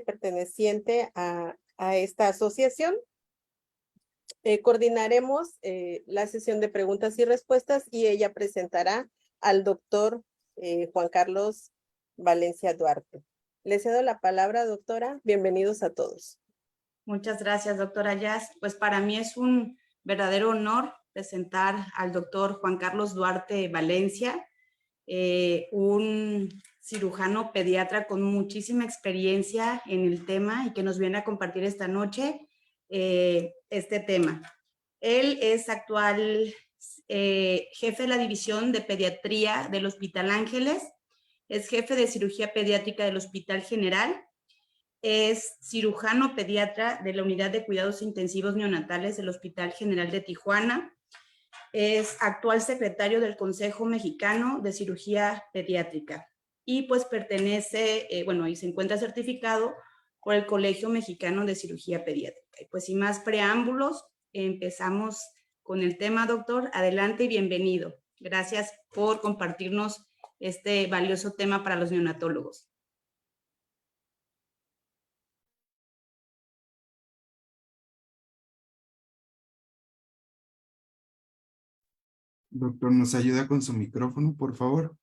perteneciente a esta asociación. Coordinaremos la sesión de preguntas y respuestas y ella presentará al doctor Juan Carlos Valencia Duarte. Le cedo la palabra, doctora. Bienvenidos a todos. Muchas gracias, doctora Jazz. Pues para mí es un verdadero honor presentar al doctor Juan Carlos Duarte Valencia, un cirujano pediatra con muchísima experiencia en el tema y que nos viene a compartir esta noche este tema. Él es actual jefe de la División de Pediatría del Hospital Ángeles, es jefe de cirugía pediátrica del Hospital General, es cirujano pediatra de la Unidad de Cuidados Intensivos Neonatales del Hospital General de Tijuana, es actual secretario del Consejo Mexicano de Cirugía Pediátrica y pues pertenece, y se encuentra certificado por el Colegio Mexicano de Cirugía Pediátrica. Y pues sin más preámbulos, empezamos con el tema, doctor. Adelante y bienvenido. Gracias por compartirnos este valioso tema para los neonatólogos. Doctor, ¿nos ayuda con su micrófono, por favor?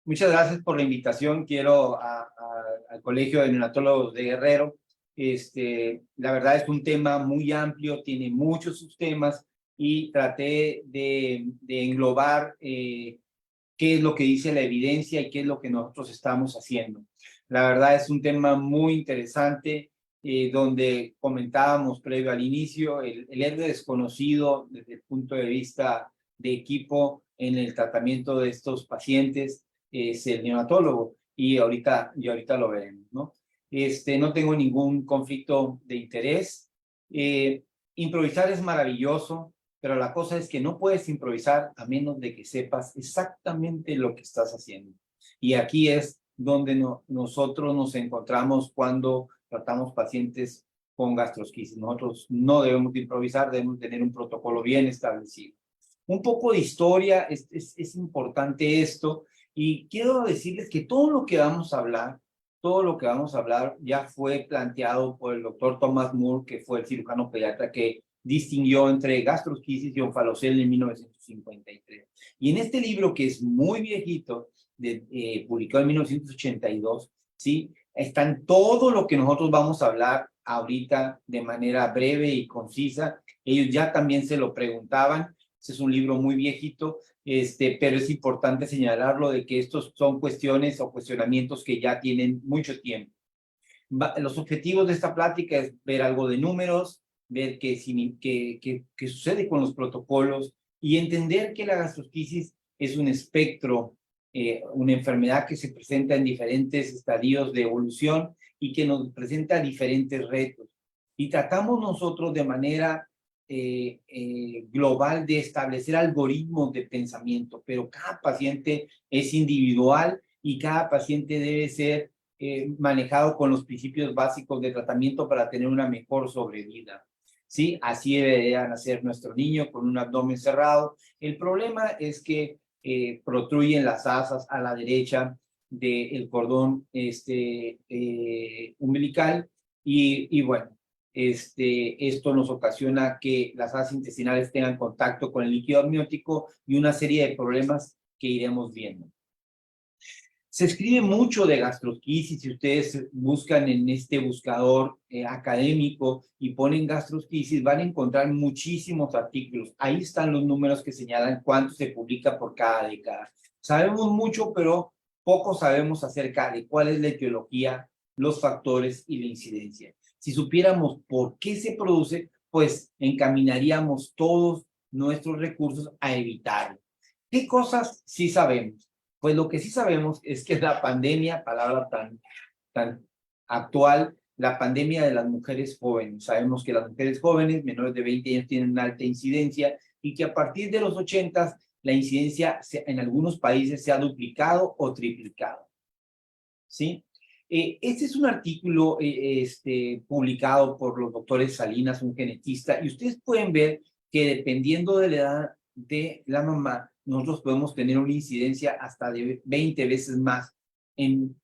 Muchas gracias por la invitación. Quiero al Colegio de Neonatólogos de Guerrero. La verdad es un tema muy amplio, tiene muchos subtemas y traté de englobar qué es lo que dice la evidencia y qué es lo que nosotros estamos haciendo. La verdad es un tema muy interesante, donde comentábamos previo al inicio, el héroe desconocido desde el punto de vista de equipo en el tratamiento de estos pacientes es el neonatólogo, y ahorita lo veremos, ¿no? No tengo ningún conflicto de interés. Improvisar es maravilloso, pero la cosa es que no puedes improvisar a menos de que sepas exactamente lo que estás haciendo. Y aquí es donde nosotros nos encontramos cuando tratamos pacientes con gastrosquisis. Nosotros no debemos de improvisar, debemos tener un protocolo bien establecido. Un poco de historia, es importante esto, y quiero decirles que todo lo que vamos a hablar ya fue planteado por el doctor Thomas Moore, que fue el cirujano pediatra que distinguió entre gastrosquisis y onfalocele en 1953. Y en este libro, que es muy viejito, publicado en 1982, ¿sí? Están todo lo que nosotros vamos a hablar ahorita de manera breve y concisa. Ellos ya también se lo preguntaban. Este es un libro muy viejito, pero es importante señalarlo de que estos son cuestiones o cuestionamientos que ya tienen mucho tiempo. Los objetivos de esta plática es ver algo de números, ver qué sucede con los protocolos y entender que la gastrosquisis es un espectro, una enfermedad que se presenta en diferentes estadios de evolución y que nos presenta diferentes retos. Y tratamos nosotros de manera global de establecer algoritmos de pensamiento, pero cada paciente es individual y cada paciente debe ser manejado con los principios básicos de tratamiento para tener una mejor sobrevida. ¿Sí? Así debería nacer nuestro niño con un abdomen cerrado. El problema es que protruyen las asas a la derecha del cordón umbilical y bueno, esto nos ocasiona que las asas intestinales tengan contacto con el líquido amniótico y una serie de problemas que iremos viendo. Se escribe mucho de gastrosquisis. Si ustedes buscan en este buscador académico y ponen gastrosquisis, van a encontrar muchísimos artículos. Ahí están los números que señalan cuánto se publica por cada década. Sabemos mucho, pero poco sabemos acerca de cuál es la etiología, los factores y la incidencia. Si supiéramos por qué se produce, pues encaminaríamos todos nuestros recursos a evitarlo. ¿Qué cosas sí sabemos? Pues lo que sí sabemos es que la pandemia, palabra tan actual, la pandemia de las mujeres jóvenes. Sabemos que las mujeres jóvenes, menores de 20 años, tienen una alta incidencia y que a partir de los 80 la incidencia en algunos países se ha duplicado o triplicado. ¿Sí? Este es un artículo publicado por los doctores Salinas, un genetista, y ustedes pueden ver que dependiendo de la edad de la mamá, nosotros podemos tener una incidencia hasta de 20 veces más en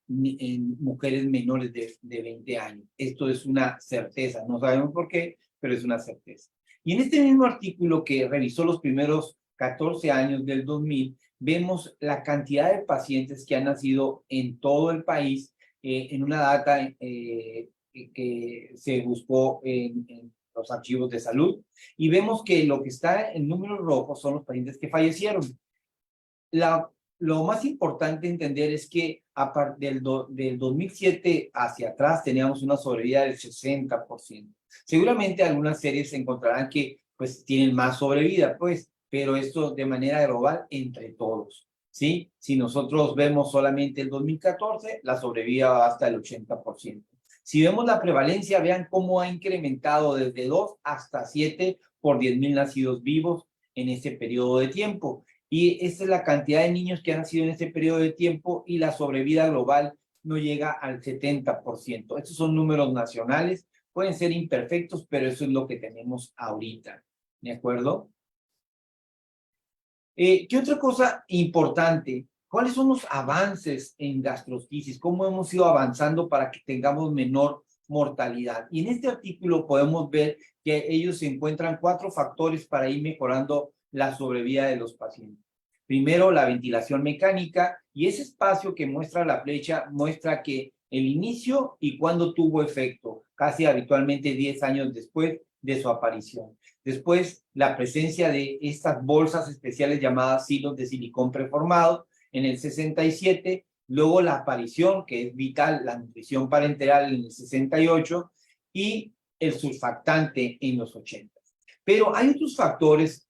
mujeres menores de 20 años. Esto es una certeza, no sabemos por qué, pero es una certeza. Y en este mismo artículo que revisó los primeros 14 años del 2000, vemos la cantidad de pacientes que han nacido en todo el país en una data que se buscó en los archivos de salud, y vemos que lo que está en números rojos son los pacientes que fallecieron. Lo más importante entender es que a partir del 2007 hacia atrás teníamos una sobrevida del 60%. Seguramente algunas series encontrarán que pues tienen más sobrevida, pues, pero esto de manera global entre todos, ¿sí? Si nosotros vemos solamente el 2014, la sobrevida va hasta el 80%. Si vemos la prevalencia, vean cómo ha incrementado desde 2 hasta 7 por 10,000 nacidos vivos en ese periodo de tiempo. Y esta es la cantidad de niños que han nacido en ese periodo de tiempo, y la sobrevida global no llega al 70%. Estos son números nacionales, pueden ser imperfectos, pero eso es lo que tenemos ahorita, ¿de acuerdo? ¿Qué otra cosa importante? ¿Cuáles son los avances en gastrosquisis? ¿Cómo hemos ido avanzando para que tengamos menor mortalidad? Y en este artículo podemos ver que ellos encuentran 4 factores para ir mejorando la sobrevida de los pacientes. Primero, la ventilación mecánica, y ese espacio que muestra la flecha muestra que el inicio y cuándo tuvo efecto, casi habitualmente 10 años después de su aparición. Después, la presencia de estas bolsas especiales llamadas silos de silicón preformado en el 67, luego la aparición, que es vital, la nutrición parenteral en el 68, y el surfactante en los 80. Pero hay otros factores,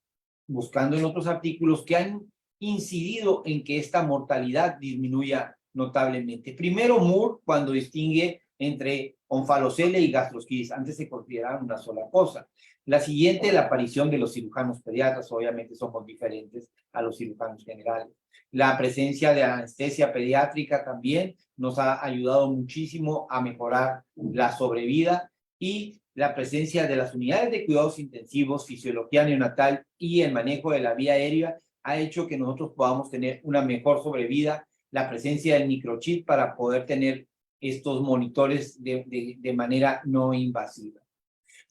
buscando en otros artículos, que han incidido en que esta mortalidad disminuya notablemente. Primero, Moore, cuando distingue entre onfalocele y gastrosquisis, antes se consideraban una sola cosa. La siguiente, la aparición de los cirujanos pediatras, obviamente somos diferentes a los cirujanos generales. La presencia de anestesia pediátrica también nos ha ayudado muchísimo a mejorar la sobrevida, y la presencia de las unidades de cuidados intensivos, fisiología neonatal y el manejo de la vía aérea ha hecho que nosotros podamos tener una mejor sobrevida. La presencia del microchip para poder tener estos monitores de manera no invasiva.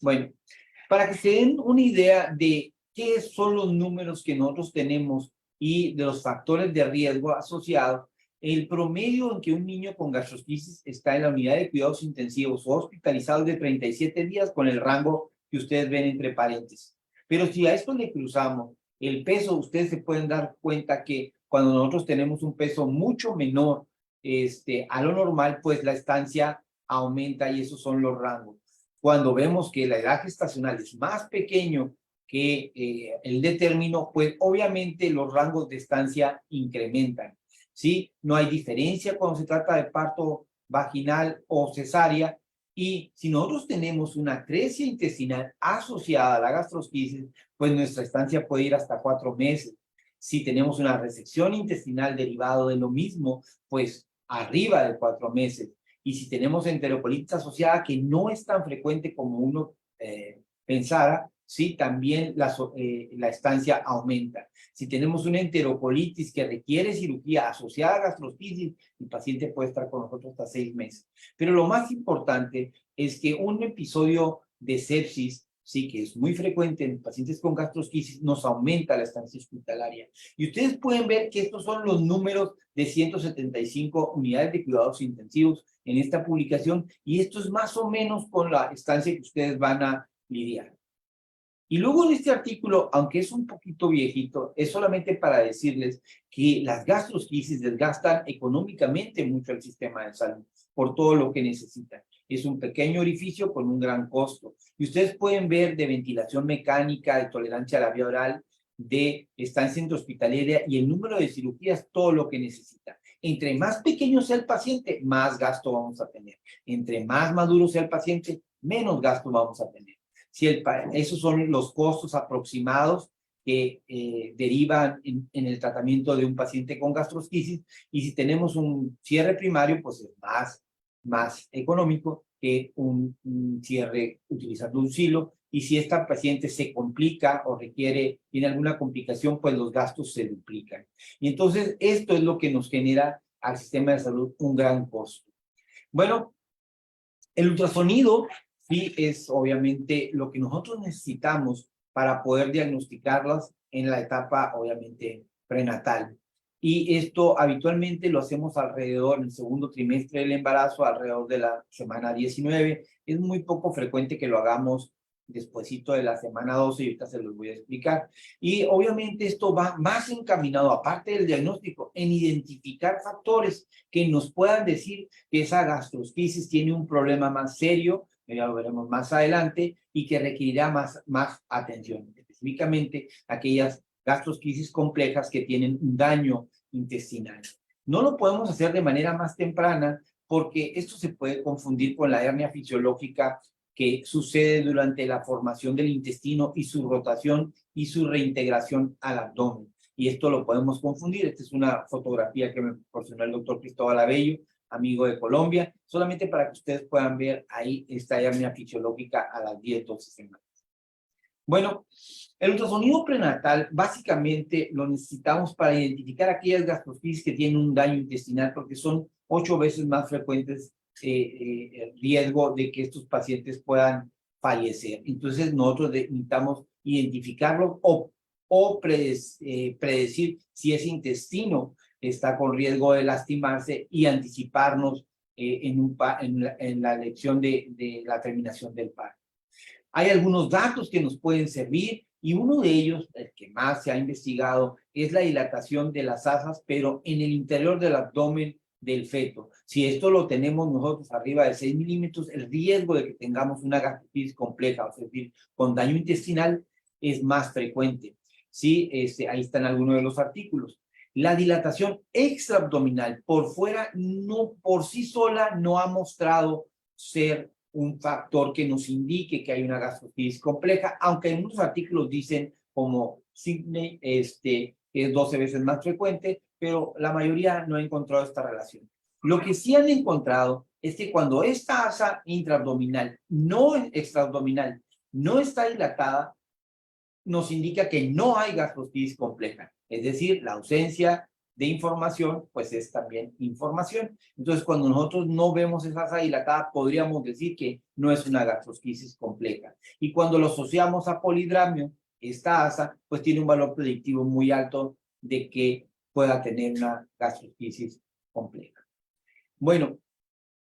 Bueno, para que se den una idea de qué son los números que nosotros tenemos y de los factores de riesgo asociados, el promedio en que un niño con gastrosquisis está en la unidad de cuidados intensivos o hospitalizado es de 37 días, con el rango que ustedes ven entre paréntesis. Pero si a esto le cruzamos el peso, ustedes se pueden dar cuenta que cuando nosotros tenemos un peso mucho menor a lo normal, pues la estancia aumenta, y esos son los rangos. Cuando vemos que la edad gestacional es más pequeño que el de término, pues obviamente los rangos de estancia incrementan, ¿sí? No hay diferencia cuando se trata de parto vaginal o cesárea, y si nosotros tenemos una atresia intestinal asociada a la gastrosquisis, pues nuestra estancia puede ir hasta 4 meses. Si tenemos una resección intestinal derivado de lo mismo, pues arriba de 4 meses. Y si tenemos enterocolitis asociada, que no es tan frecuente como uno pensara, sí, también la estancia aumenta. Si tenemos una enterocolitis que requiere cirugía asociada a gastrosquisis, el paciente puede estar con nosotros hasta 6 meses. Pero lo más importante es que un episodio de sepsis, sí, que es muy frecuente en pacientes con gastrosquisis, nos aumenta la estancia hospitalaria. Y ustedes pueden ver que estos son los números de 175 unidades de cuidados intensivos en esta publicación, y esto es más o menos con la estancia que ustedes van a lidiar. Y luego en este artículo, aunque es un poquito viejito, es solamente para decirles que las gastrosquisis desgastan económicamente mucho el sistema de salud por todo lo que necesitan. Es un pequeño orificio con un gran costo. Y ustedes pueden ver de ventilación mecánica, de tolerancia a la vía oral, de estancia intrahospitalaria y el número de cirugías, todo lo que necesita. Entre más pequeño sea el paciente, más gasto vamos a tener. Entre más maduro sea el paciente, menos gasto vamos a tener. Esos son los costos aproximados que derivan en el tratamiento de un paciente con gastrosquisis, y si tenemos un cierre primario, pues es más económico que un cierre utilizando un silo, y si esta paciente se complica o tiene alguna complicación, pues los gastos se duplican. Y entonces esto es lo que nos genera al sistema de salud un gran costo. Bueno, el ultrasonido sí es obviamente lo que nosotros necesitamos para poder diagnosticarlas en la etapa obviamente prenatal. Y esto habitualmente lo hacemos alrededor del segundo trimestre del embarazo, alrededor de la semana 19. Es muy poco frecuente que lo hagamos despuesito de la semana 12 y ahorita se los voy a explicar. Y obviamente esto va más encaminado, aparte del diagnóstico, en identificar factores que nos puedan decir que esa gastrosquisis tiene un problema más serio, ya lo veremos más adelante, y que requerirá más atención, específicamente aquellas gastrosquisis complejas que tienen un daño intestinal. No lo podemos hacer de manera más temprana porque esto se puede confundir con la hernia fisiológica que sucede durante la formación del intestino y su rotación y su reintegración al abdomen. Y esto lo podemos confundir. Esta es una fotografía que me proporcionó el doctor Cristóbal Abello, amigo de Colombia, solamente para que ustedes puedan ver ahí esta hernia fisiológica a las 10-12 semanas. Bueno, el ultrasonido prenatal básicamente lo necesitamos para identificar aquellas gastrosquisis que tienen un daño intestinal porque son 8 veces más frecuentes el riesgo de que estos pacientes puedan fallecer. Entonces nosotros necesitamos identificarlo o predecir si ese intestino está con riesgo de lastimarse y anticiparnos en la elección de la terminación del parto. Hay algunos datos que nos pueden servir y uno de ellos, el que más se ha investigado, es la dilatación de las asas, pero en el interior del abdomen del feto. Si esto lo tenemos nosotros arriba de 6 milímetros, el riesgo de que tengamos una gastritis compleja, es decir, con daño intestinal, es más frecuente. Sí, ahí están algunos de los artículos. La dilatación extraabdominal por fuera, no, por sí sola, no ha mostrado ser un factor que nos indique que hay una gastritis compleja, aunque en muchos artículos dicen como Sydney, que es 12 veces más frecuente, pero la mayoría no ha encontrado esta relación. Lo que sí han encontrado es que cuando esta asa intraabdominal, no extraabdominal, no está dilatada, nos indica que no hay gastritis compleja, es decir, la ausencia de información, pues es también información. Entonces, cuando nosotros no vemos esa asa dilatada, podríamos decir que no es una gastrosquisis compleja. Y cuando lo asociamos a polidramio, esta asa, pues tiene un valor predictivo muy alto de que pueda tener una gastrosquisis compleja. Bueno,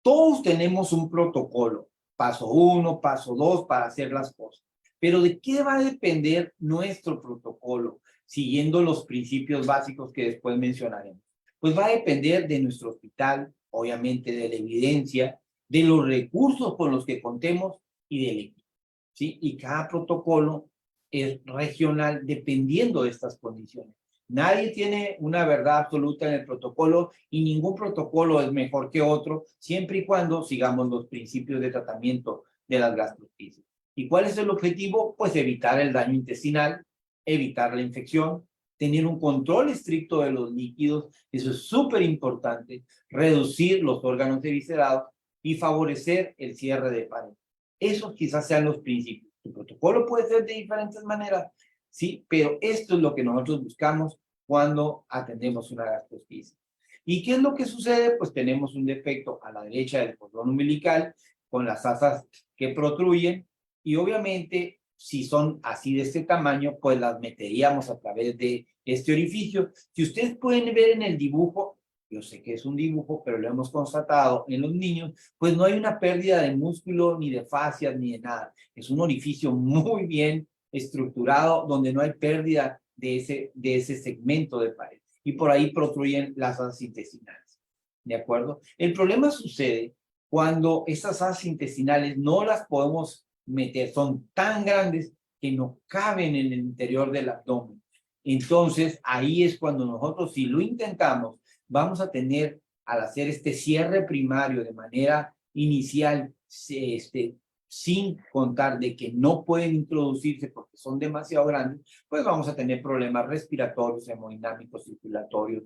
todos tenemos un protocolo, paso 1, paso 2, para hacer las cosas. Pero ¿de qué va a depender nuestro protocolo? Siguiendo los principios básicos que después mencionaremos. Pues va a depender de nuestro hospital, obviamente de la evidencia, de los recursos con los que contemos y del equipo, ¿sí? Y cada protocolo es regional dependiendo de estas condiciones. Nadie tiene una verdad absoluta en el protocolo y ningún protocolo es mejor que otro, siempre y cuando sigamos los principios de tratamiento de las gastrosquisis. ¿Y cuál es el objetivo? Pues evitar el daño intestinal, evitar la infección, tener un control estricto de los líquidos, eso es súper importante, reducir los órganos eviscerados y favorecer el cierre de pared. Esos quizás sean los principios. El protocolo puede ser de diferentes maneras, sí, pero esto es lo que nosotros buscamos cuando atendemos una gastrosquisis. ¿Y qué es lo que sucede? Pues tenemos un defecto a la derecha del cordón umbilical con las asas que protruyen y obviamente si son así de este tamaño, pues las meteríamos a través de este orificio. Si ustedes pueden ver en el dibujo, yo sé que es un dibujo, pero lo hemos constatado en los niños, pues no hay una pérdida de músculo, ni de fascias, ni de nada. Es un orificio muy bien estructurado, donde no hay pérdida de ese segmento de pared. Y por ahí protruyen las asas intestinales. ¿De acuerdo? El problema sucede cuando estas asas intestinales no las podemos meter, son tan grandes que no caben en el interior del abdomen. Entonces, ahí es cuando nosotros, si lo intentamos, vamos a tener, al hacer este cierre primario de manera inicial, sin contar de que no pueden introducirse porque son demasiado grandes, pues vamos a tener problemas respiratorios, hemodinámicos, circulatorios,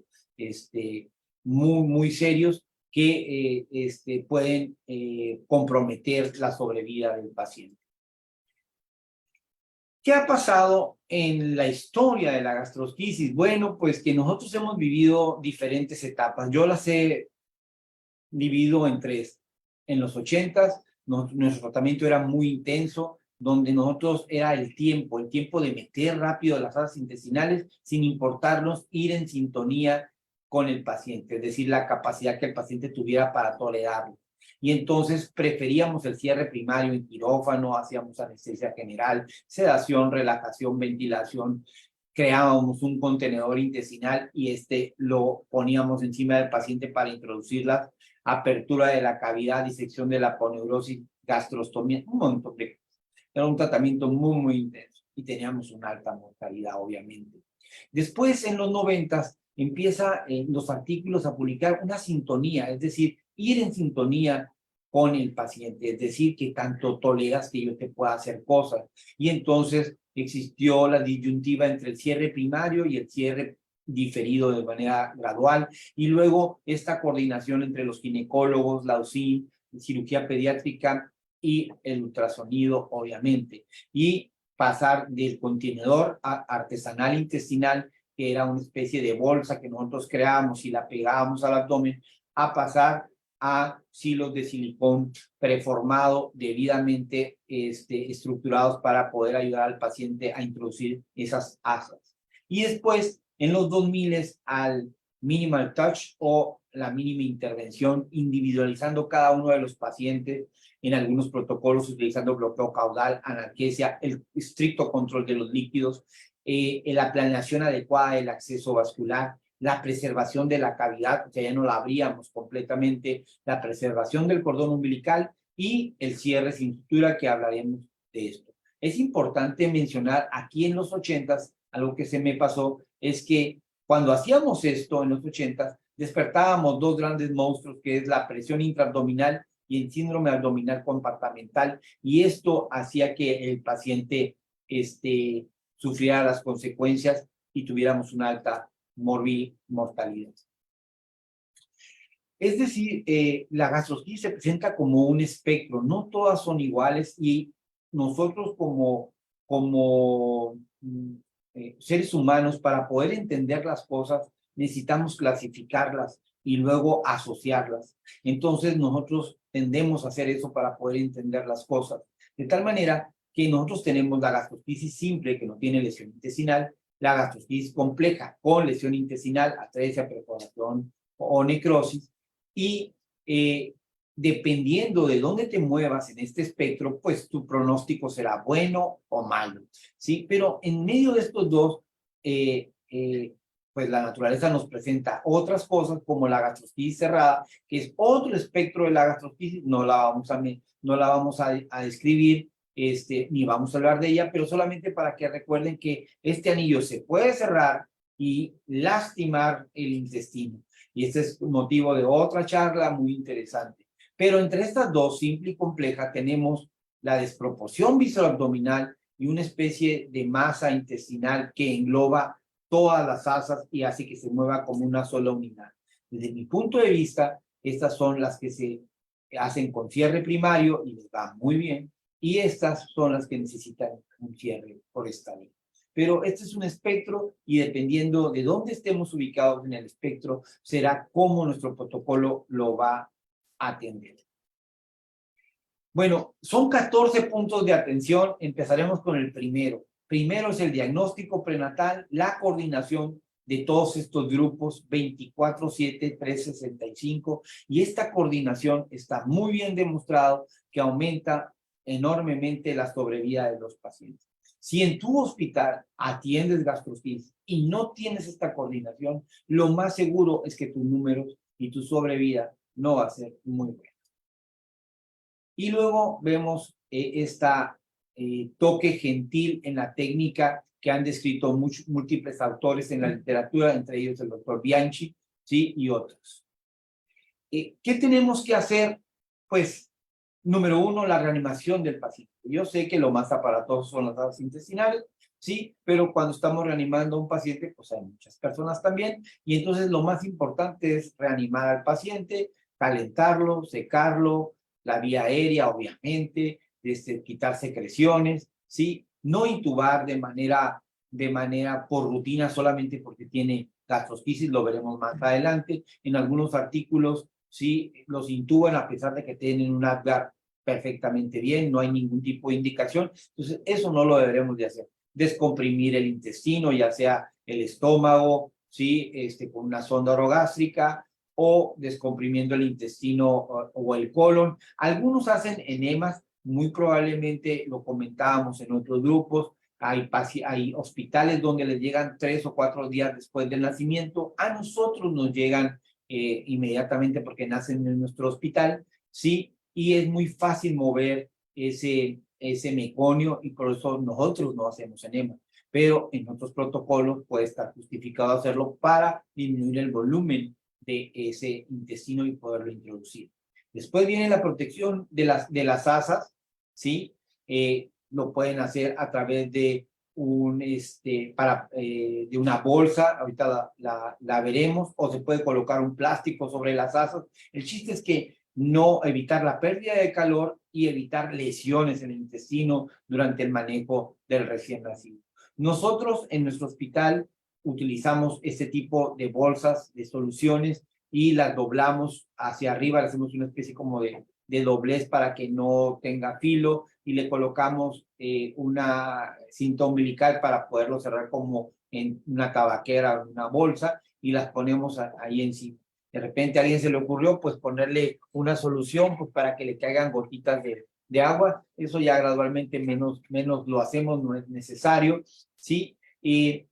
muy serios, que pueden comprometer la sobrevida del paciente. ¿Qué ha pasado en la historia de la gastrosquisis? Bueno, pues que nosotros hemos vivido diferentes etapas. Yo las he dividido en tres. En los 80s, nuestro tratamiento era muy intenso, donde nosotros era el tiempo de meter rápido las asas intestinales sin importarnos ir en sintonía con el paciente, es decir, la capacidad que el paciente tuviera para tolerarlo. Y entonces preferíamos el cierre primario en quirófano, hacíamos anestesia general, sedación, relajación, ventilación, creábamos un contenedor intestinal y lo poníamos encima del paciente para introducirlas, apertura de la cavidad, disección de la aponeurosis, gastrostomía, un montón de cosas. Era un tratamiento muy, muy intenso y teníamos una alta mortalidad, obviamente. Después, en los 90s, empieza los artículos a publicar una sintonía, es decir, ir en sintonía con el paciente, es decir, que tanto toleras que yo te pueda hacer cosas. Y entonces existió la disyuntiva entre el cierre primario y el cierre diferido de manera gradual, y luego esta coordinación entre los ginecólogos, la UCIN, cirugía pediátrica y el ultrasonido, obviamente, y pasar del contenedor artesanal intestinal, que era una especie de bolsa que nosotros creábamos y la pegábamos al abdomen, a pasar a silos de silicón preformado, debidamente estructurados para poder ayudar al paciente a introducir esas asas. Y después, en los 2000, al minimal touch o la mínima intervención, individualizando cada uno de los pacientes, en algunos protocolos utilizando bloqueo caudal, analgesia, el estricto control de los líquidos, la planeación adecuada del acceso vascular, la preservación de la cavidad, que ya no la abríamos completamente, la preservación del cordón umbilical y el cierre sin sutura, que hablaremos de esto. Es importante mencionar aquí en los 80s, algo que se me pasó, es que cuando hacíamos esto en los 80s, despertábamos dos grandes monstruos, que es la presión intraabdominal y el síndrome abdominal compartimental, y esto hacía que el paciente sufriera las consecuencias y tuviéramos una alta mortalidad. Es decir, la gastrosquisis se presenta como un espectro, no todas son iguales, y nosotros como seres humanos, para poder entender las cosas, necesitamos clasificarlas y luego asociarlas. Entonces nosotros tendemos a hacer eso para poder entender las cosas. De tal manera que nosotros tenemos la gastrosquisis simple, que no tiene lesión intestinal, la gastrosquisis compleja con lesión intestinal, atresia, perforación o necrosis, y dependiendo de dónde te muevas en este espectro, pues tu pronóstico será bueno o malo, ¿sí? Pero en medio de estos dos, pues la naturaleza nos presenta otras cosas como la gastrosquisis cerrada, que es otro espectro de la gastrosquisis, no la vamos a describir, ni vamos a hablar de ella, pero solamente para que recuerden que este anillo se puede cerrar y lastimar el intestino. Y este es motivo de otra charla muy interesante. Pero entre estas dos, simple y compleja, tenemos la desproporción viscoabdominal y una especie de masa intestinal que engloba todas las asas y hace que se mueva como una sola unidad. Desde mi punto de vista, estas son las que se hacen con cierre primario y les va muy bien, y estas son las que necesitan un cierre por esta vía. Pero este es un espectro y dependiendo de dónde estemos ubicados en el espectro, será cómo nuestro protocolo lo va a atender. Bueno, son 14 puntos de atención. Empezaremos con el primero. Primero es el diagnóstico prenatal, la coordinación de todos estos grupos 24/7, 365, y esta coordinación está muy bien demostrado que aumenta enormemente la sobrevida de los pacientes. Si en tu hospital atiendes gastrosquisis y no tienes esta coordinación, lo más seguro es que tus números y tu sobrevida no va a ser muy buena. Y luego vemos toque gentil en la técnica que han descrito múltiples autores en la literatura, entre ellos el doctor Bianchi, ¿sí? Y otros. ¿Qué tenemos que hacer? Pues, número uno, la reanimación del paciente. Yo sé que lo más aparatoso son las asas intestinales, sí, pero cuando estamos reanimando a un paciente, pues hay muchas personas también, y entonces lo más importante es reanimar al calentarlo, secarlo, la vía aérea, obviamente, quitar secreciones, ¿sí? no intubar de manera por rutina solamente porque tiene gastrosquisis, lo veremos más adelante. En algunos artículos sí los intuban a pesar de que tienen un Apgar perfectamente bien, no hay ningún tipo de indicación. Entonces, eso no lo deberemos de hacer. Descomprimir el intestino, ya sea el estómago, ¿sí? Con una sonda orogástrica, o descomprimiendo el intestino o el colon. Algunos hacen enemas, muy probablemente lo comentábamos en otros grupos. Hay hospitales donde les llegan 3 o 4 días después del nacimiento. A nosotros nos llegan inmediatamente porque nacen en nuestro hospital, ¿sí? Y es muy fácil mover ese meconio y por eso nosotros no hacemos enema. Pero en otros protocolos puede estar justificado hacerlo para disminuir el volumen de ese intestino y poderlo introducir. Después viene la protección de las asas, ¿sí? Lo pueden hacer a través de de una bolsa, ahorita la veremos, o se puede colocar un plástico sobre las asas. El chiste es que no evitar la pérdida de calor y evitar lesiones en el intestino durante el manejo del recién nacido. Nosotros en nuestro hospital utilizamos este tipo de bolsas, de soluciones, y las doblamos hacia arriba, le hacemos una especie como de doblez para que no tenga filo, y le colocamos una cinta umbilical para poderlo cerrar como en una tabaquera, una bolsa, y las ponemos ahí encima. De repente a alguien se le ocurrió pues ponerle una solución pues para que le caigan gotitas de agua. Eso ya gradualmente menos lo hacemos, no es necesario, ¿sí? Y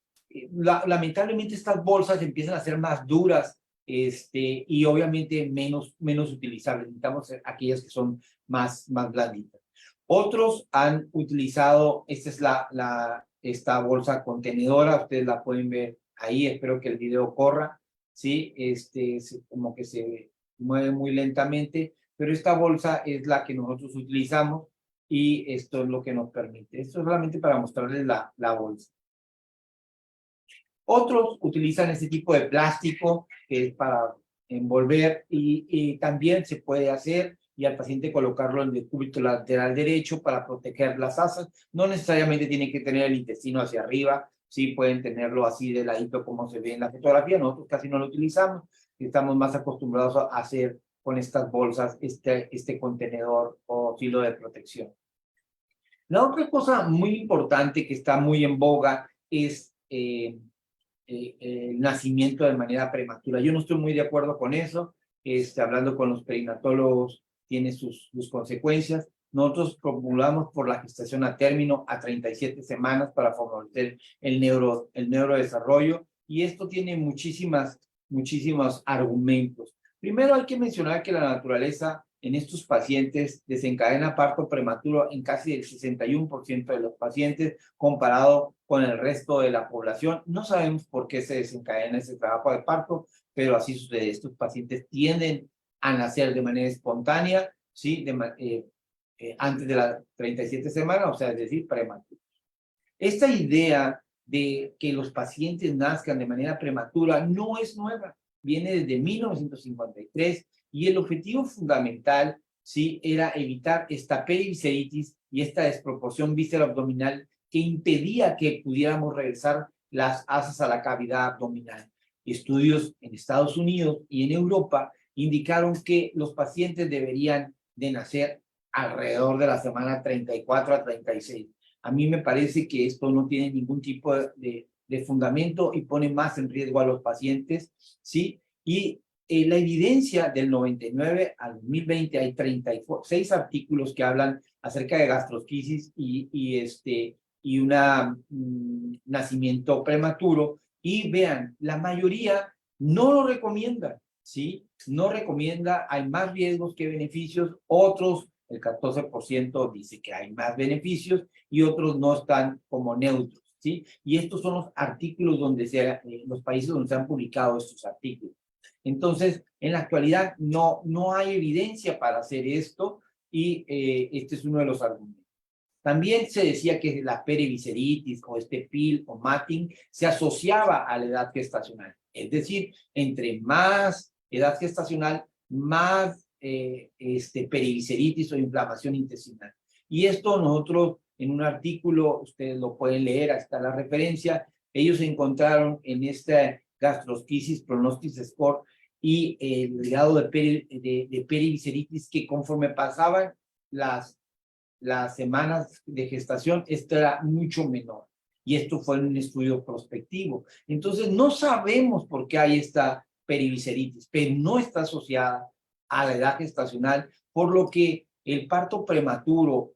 lamentablemente estas bolsas empiezan a ser más duras y obviamente menos utilizables. Necesitamos aquellas que son más blanditas. Otros han utilizado, esta es esta bolsa contenedora, ustedes la pueden ver ahí, espero que el video corra, ¿sí? Como que se mueve muy lentamente, pero esta bolsa es la que nosotros utilizamos y esto es lo que nos permite. Esto es solamente para mostrarles la bolsa. Otros utilizan este tipo de plástico que es para envolver y también se puede hacer y al paciente colocarlo en el cúbito lateral derecho para proteger las asas. No necesariamente tiene que tener el intestino hacia arriba, sí pueden tenerlo así de ladito como se ve en la fotografía. Nosotros casi no lo utilizamos, estamos más acostumbrados a hacer con estas bolsas este contenedor o filo de protección. La otra cosa muy importante que está muy en boga es el nacimiento de manera prematura. Yo no estoy muy de acuerdo con eso. Hablando con los perinatólogos, tiene sus consecuencias. Nosotros promulgamos por la gestación a término a 37 semanas para favorecer el neurodesarrollo, y esto tiene muchísimos argumentos. Primero hay que mencionar que la naturaleza en estos pacientes desencadena parto prematuro en casi el 61% de los pacientes comparado con el resto de la población. No sabemos por qué se desencadena ese trabajo de parto, pero así sucede. Estos pacientes tienden a nacer de manera espontánea, ¿sí? Antes de las 37 semanas, o sea, es decir, prematuros. Esta idea de que los pacientes nazcan de manera prematura no es nueva, viene desde 1953, y el objetivo fundamental, ¿sí?, era evitar esta perivisceritis y esta desproporción visceroabdominal que impedía que pudiéramos regresar las asas a la cavidad abdominal. Estudios en Estados Unidos y en Europa indicaron que los pacientes deberían de nacer alrededor de la semana 34 a 36. A mí me parece que esto no tiene ningún tipo de fundamento y pone más en riesgo a los pacientes, ¿sí? Y la evidencia del 99 al 2020, hay 36 artículos que hablan acerca de gastrosquisis y un nacimiento prematuro, y vean, la mayoría no lo recomienda, ¿sí? No recomienda, hay más riesgos que beneficios. Otros, el 14% dice que hay más beneficios y otros no están como neutros, ¿sí? Y estos son los artículos donde los países donde se han publicado estos artículos. Entonces, en la actualidad no hay evidencia para hacer esto, y este es uno de los argumentos. También se decía que la perivisceritis o PIL o matting se asociaba a la edad gestacional. Es decir, entre más edad gestacional, más perivisceritis o inflamación intestinal. Y esto nosotros en un artículo, ustedes lo pueden leer, ahí está la referencia. Ellos encontraron en esta gastrosquisis prognosis score y el grado de perivisceritis que conforme pasaban las semanas de gestación, esto era mucho menor. Y esto fue en un estudio prospectivo. Entonces, no sabemos por qué hay esta perivisceritis, pero no está asociada a la edad gestacional, por lo que el parto prematuro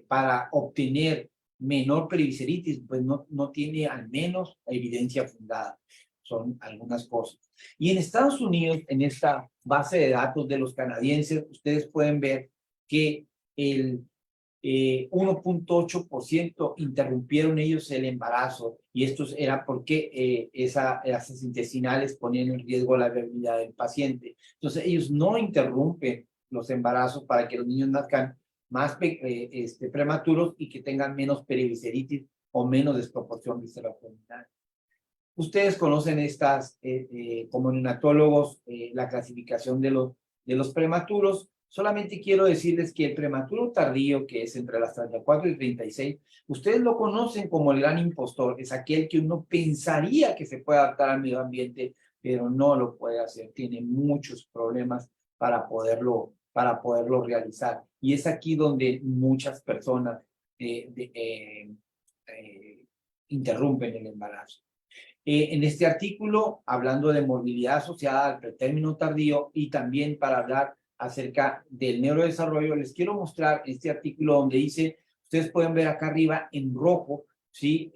para obtener menor perivisceritis, pues no tiene al menos evidencia fundada. Son algunas cosas. Y en Estados Unidos, en esta base de datos de los canadienses, ustedes pueden ver que el 1.8% interrumpieron ellos el embarazo, y esto era porque esas intestinales ponían en riesgo la viabilidad del paciente. Entonces ellos no interrumpen los embarazos para que los niños nazcan más prematuros y que tengan menos perivisceritis o menos desproporción visceral-abdominal. Ustedes conocen estas, como neonatólogos, la clasificación de los prematuros. Solamente quiero decirles que el prematuro tardío, que es entre las 34 y 36, ustedes lo conocen como el gran impostor. Es aquel que uno pensaría que se puede adaptar al medio ambiente, pero no lo puede hacer. Tiene muchos problemas para poderlo realizar. Y es aquí donde muchas personas interrumpen el embarazo. En este artículo, hablando de morbilidad asociada al pretérmino tardío y también para hablar acerca del neurodesarrollo, les quiero mostrar este artículo donde dice, ustedes pueden ver acá arriba en rojo, ¿sí?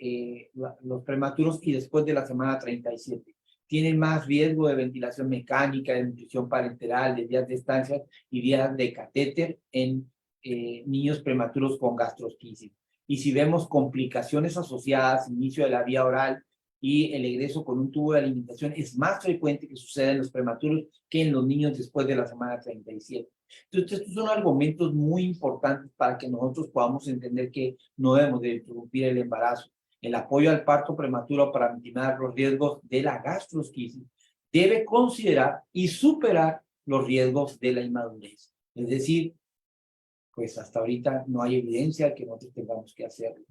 Los prematuros y después de la semana 37. Tienen más riesgo de ventilación mecánica, de nutrición parenteral, de días de estancia y días de catéter en niños prematuros con gastrosquisis. Y si vemos complicaciones asociadas, inicio de la vía oral, y el egreso con un tubo de alimentación es más frecuente que sucede en los prematuros que en los niños después de la semana 37. Entonces, estos son argumentos muy importantes para que nosotros podamos entender que no debemos de interrumpir el embarazo. El apoyo al parto prematuro para minimizar los riesgos de la gastrosquisis debe considerar y superar los riesgos de la inmadurez. Es decir, pues hasta ahorita no hay evidencia de que nosotros tengamos que hacerlo.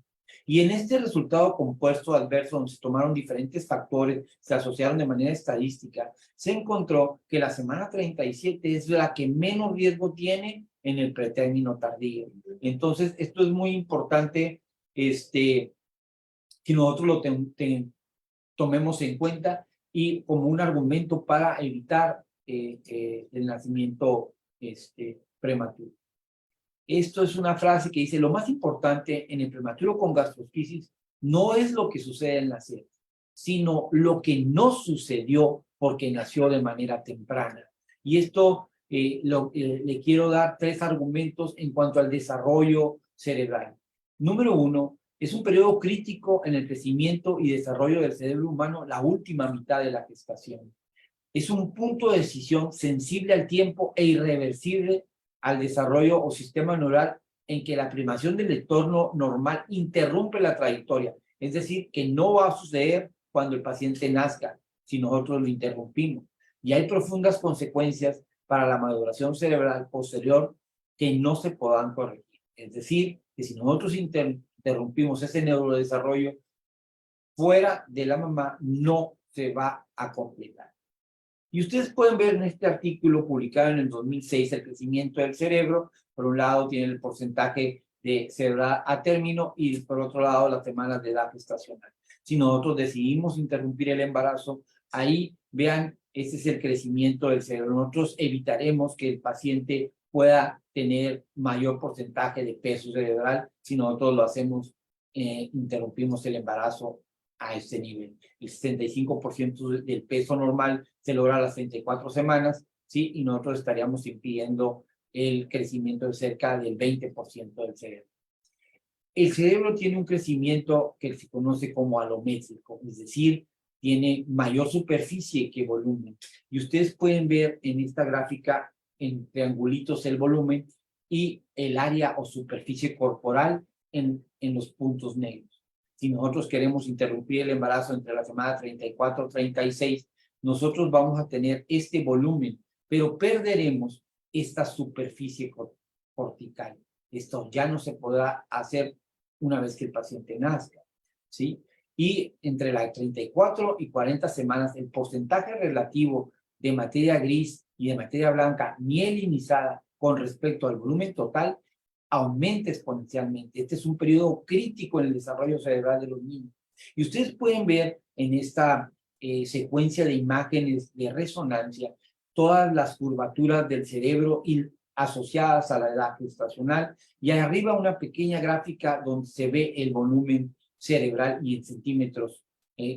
Y en este resultado compuesto adverso, donde se tomaron diferentes factores, se asociaron de manera estadística, se encontró que la semana 37 es la que menos riesgo tiene en el pretérmino tardío. Entonces, esto es muy importante que nosotros lo tomemos en cuenta y como un argumento para evitar el nacimiento prematuro. Esto es una frase que dice, lo más importante en el prematuro con gastrosquisis no es lo que sucede al nacer, sino lo que no sucedió porque nació de manera temprana. Y esto le quiero dar 3 argumentos en cuanto al desarrollo cerebral. Número 1, es un periodo crítico en el crecimiento y desarrollo del cerebro humano, la última mitad de la gestación. Es un punto de decisión sensible al tiempo e irreversible al desarrollo o sistema neural en que la primación del entorno normal interrumpe la trayectoria. Es decir, que no va a suceder cuando el paciente nazca, si nosotros lo interrumpimos. Y hay profundas consecuencias para la maduración cerebral posterior que no se podrán corregir. Es decir, que si nosotros interrumpimos ese neurodesarrollo, fuera de la mamá no se va a completar. Y ustedes pueden ver en este artículo publicado en el 2006 el crecimiento del cerebro. Por un lado tiene el porcentaje de cerebral a término y por otro lado las semanas de edad gestacional. Si nosotros decidimos interrumpir el embarazo, ahí vean, ese es el crecimiento del cerebro. Nosotros evitaremos que el paciente pueda tener mayor porcentaje de peso cerebral si nosotros lo hacemos, interrumpimos el embarazo a este nivel. El 65% del peso normal se logra a las 34 semanas, ¿sí? Y nosotros estaríamos impidiendo el crecimiento de cerca del 20% del cerebro. El cerebro tiene un crecimiento que se conoce como alométrico, es decir, tiene mayor superficie que volumen. Y ustedes pueden ver en esta gráfica en triangulitos el volumen y el área o superficie corporal en los puntos negros. Si nosotros queremos interrumpir el embarazo entre la semana 34 y 36, nosotros vamos a tener este volumen, pero perderemos esta superficie cortical. Esto ya no se podrá hacer una vez que el paciente nazca, ¿sí? Y entre las 34 y 40 semanas, el porcentaje relativo de materia gris y de materia blanca mielinizada con respecto al volumen total aumenta exponencialmente. Este es un periodo crítico en el desarrollo cerebral de los niños. Y ustedes pueden ver en esta secuencia de imágenes de resonancia todas las curvaturas del cerebro y asociadas a la edad gestacional, y arriba una pequeña gráfica donde se ve el volumen cerebral y en centímetros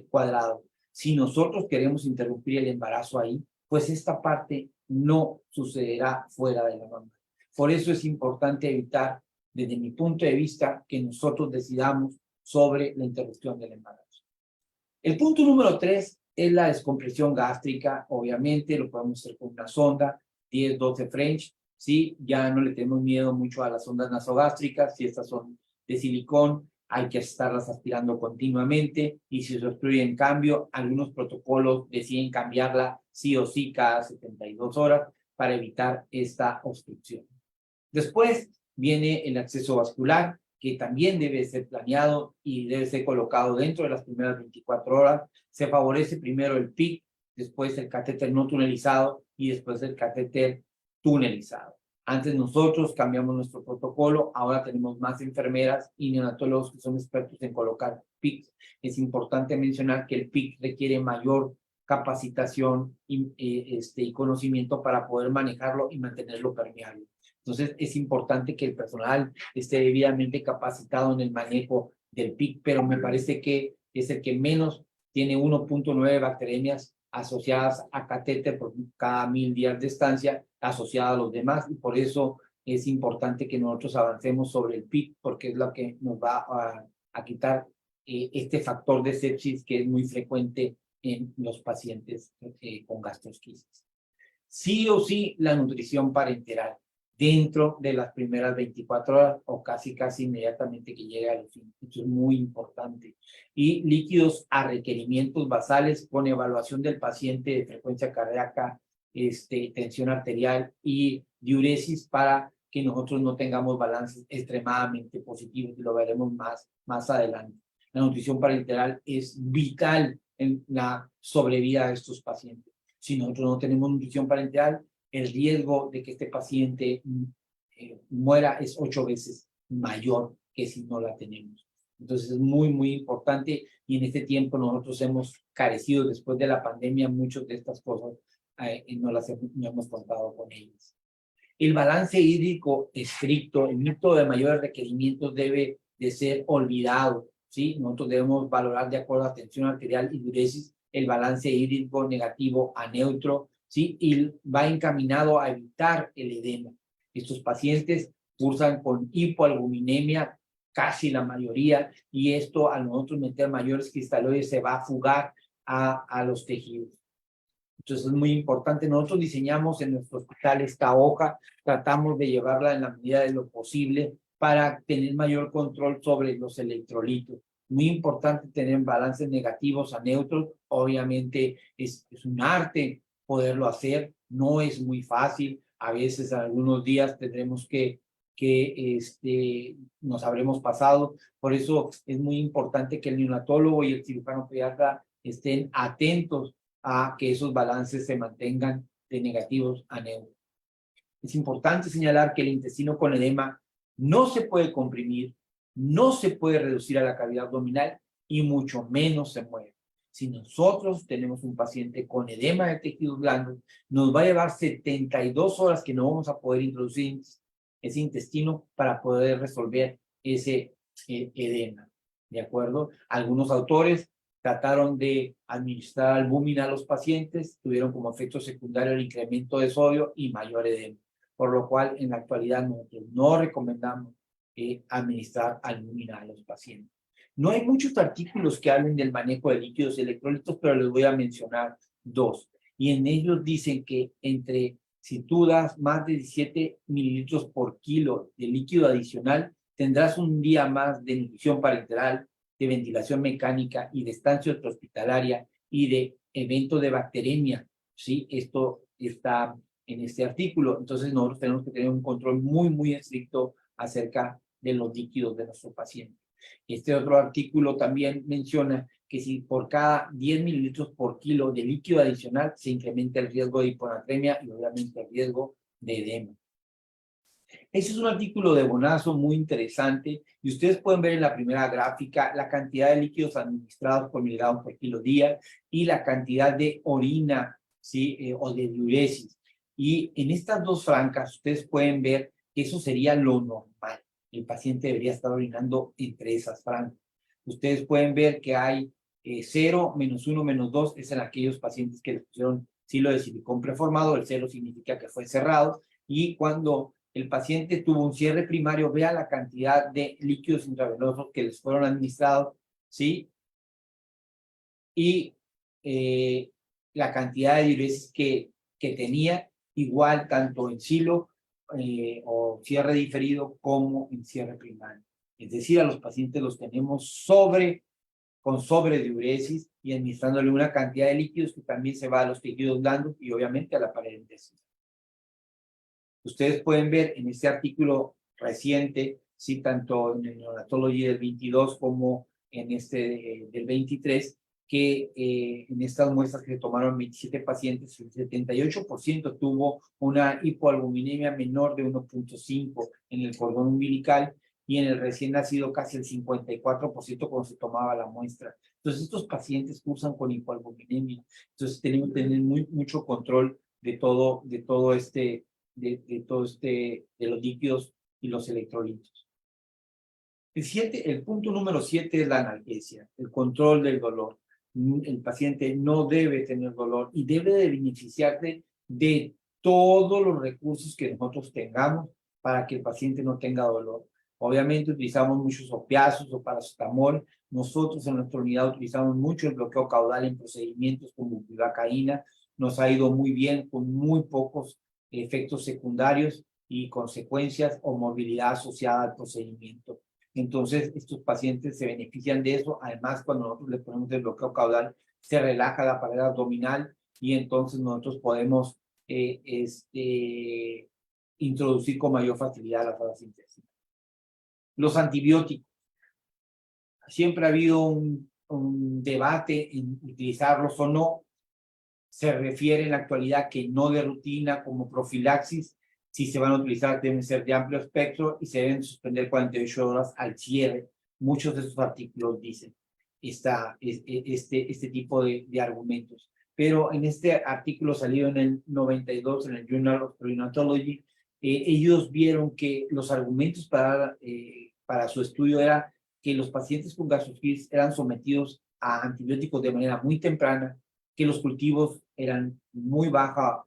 cuadrados. Si nosotros queremos interrumpir el embarazo ahí, pues esta parte no sucederá fuera de la mamá. Por eso es importante evitar, desde mi punto de vista, que nosotros decidamos sobre la interrupción del embarazo. El punto número 3 es la descompresión gástrica. Obviamente lo podemos hacer con una sonda 10-12 French. Sí, ya no le tenemos miedo mucho a las sondas nasogástricas. Si estas son de silicón, hay que estarlas aspirando continuamente, y si se obstruye en cambio, algunos protocolos deciden cambiarla sí o sí cada 72 horas para evitar esta obstrucción. Después viene el acceso vascular, que también debe ser planeado y debe ser colocado dentro de las primeras 24 horas. Se favorece primero el PIC, después el catéter no tunelizado y después el catéter tunelizado. Antes nosotros cambiamos nuestro protocolo, ahora tenemos más enfermeras y neonatólogos que son expertos en colocar PICs. Es importante mencionar que el PIC requiere mayor capacitación y conocimiento para poder manejarlo y mantenerlo permeable. Entonces es importante que el personal esté debidamente capacitado en el manejo del PIC, pero me parece que es el que menos tiene 1.9 bacterias asociadas a catéter por cada 1000 días de estancia, asociada a los demás, y por eso es importante que nosotros avancemos sobre el PIC, porque es lo que nos va a quitar este factor de sepsis que es muy frecuente en los pacientes con gastrosquisis. Sí o sí, la nutrición parenteral dentro de las primeras 24 horas o casi inmediatamente que llegue al fin. Esto es muy importante. Y líquidos a requerimientos basales con evaluación del paciente de frecuencia cardíaca, tensión arterial y diuresis, para que nosotros no tengamos balances extremadamente positivos, y lo veremos más adelante. La nutrición parenteral es vital en la sobrevida de estos pacientes. Si nosotros no tenemos nutrición parenteral, el riesgo de que este paciente muera es 8 veces mayor que si no la tenemos. Entonces es muy importante, y en este tiempo nosotros hemos carecido, después de la pandemia, muchas de estas cosas no hemos contado con ellas. El balance hídrico estricto, el mito de mayores requerimientos debe de ser olvidado, ¿sí? Nosotros debemos valorar de acuerdo a tensión arterial y diuresis el balance hídrico negativo a neutro, ¿sí? Y va encaminado a evitar el edema. Estos pacientes cursan con hipoalbuminemia, casi la mayoría, y esto al nosotros meter mayores cristaloides se va a fugar a los tejidos. Entonces es muy importante. Nosotros diseñamos en nuestro hospital esta hoja, tratamos de llevarla en la medida de lo posible para tener mayor control sobre los electrolitos. Muy importante tener balances negativos a neutros. Obviamente es un arte poderlo hacer, no es muy fácil. A veces, algunos días tendremos que nos habremos pasado. Por eso es muy importante que el neonatólogo y el cirujano pediatra estén atentos a que esos balances se mantengan de negativos a neutros. Es importante señalar que el intestino con edema no se puede comprimir, no se puede reducir a la cavidad abdominal y mucho menos se mueve. Si nosotros tenemos un paciente con edema de tejidos blandos, nos va a llevar 72 horas que no vamos a poder introducir ese intestino para poder resolver ese edema. ¿De acuerdo? Algunos autores trataron de administrar albúmina a los pacientes, tuvieron como efecto secundario el incremento de sodio y mayor edema, por lo cual en la actualidad nosotros no recomendamos administrar albúmina a los pacientes. No hay muchos artículos que hablen del manejo de líquidos y electrolitos, pero les voy a mencionar 2. Y en ellos dicen que si tú das más de 17 mililitros por kilo de líquido adicional, tendrás un día más de nutrición parenteral, de ventilación mecánica y de estancia hospitalaria y de evento de bacteremia, ¿sí? Esto está en este artículo. Entonces nosotros tenemos que tener un control muy estricto acerca de los líquidos de nuestro paciente. Este otro artículo también menciona que si por cada 10 mililitros por kilo de líquido adicional se incrementa el riesgo de hiponatremia y obviamente el riesgo de edema. Ese es un artículo de Bonazo muy interesante y ustedes pueden ver en la primera gráfica la cantidad de líquidos administrados por miligramos por kilo día y la cantidad de orina, ¿sí? O de diuresis. Y en estas dos francas ustedes pueden ver que eso sería lo normal. El paciente debería estar orinando entre esas francas. Ustedes pueden ver que hay 0, -1, -2, es en aquellos pacientes que les pusieron silo de silicón preformado. El 0 significa que fue cerrado. Y cuando el paciente tuvo un cierre primario, vea la cantidad de líquidos intravenosos que les fueron administrados, ¿sí? Y la cantidad de diuresis que tenía, igual tanto en silo o cierre diferido como en cierre primario. Es decir, a los pacientes los tenemos con sobrediuresis y administrándole una cantidad de líquidos que también se va a los tejidos blandos y obviamente a la pared intestinal. Ustedes pueden ver en este artículo reciente, sí, tanto en el Neonatology del 22 como en este del 23, que en estas muestras que se tomaron 27 pacientes, el 78% tuvo una hipoalbuminemia menor de 1.5 en el cordón umbilical y en el recién nacido casi el 54% cuando se tomaba la muestra. Entonces estos pacientes cursan con hipoalbuminemia. Entonces tenemos que tener mucho control de todo de los líquidos y los electrolitos. El punto número 7 es la analgesia, el control del dolor. El paciente no debe tener dolor y debe de beneficiarse de todos los recursos que nosotros tengamos para que el paciente no tenga dolor. Obviamente utilizamos muchos opiáceos o paracetamol. Nosotros en nuestra unidad utilizamos mucho el bloqueo caudal en procedimientos como bupivacaína. Nos ha ido muy bien con muy pocos efectos secundarios y consecuencias o movilidad asociada al procedimiento. Entonces, estos pacientes se benefician de eso. Además, cuando nosotros le ponemos el bloqueo caudal, se relaja la pared abdominal y entonces nosotros podemos introducir con mayor facilidad las fases intestinales. Los antibióticos. Siempre ha habido un debate en utilizarlos o no. Se refiere en la actualidad que no de rutina como profilaxis. Si se van a utilizar deben ser de amplio espectro y se deben suspender 48 horas al cierre. Muchos de esos artículos dicen este tipo de argumentos. Pero en este artículo salido en el 92 en el Journal of Neonatology, ellos vieron que los argumentos para su estudio era que los pacientes con gastritis eran sometidos a antibióticos de manera muy temprana, que los cultivos eran muy baja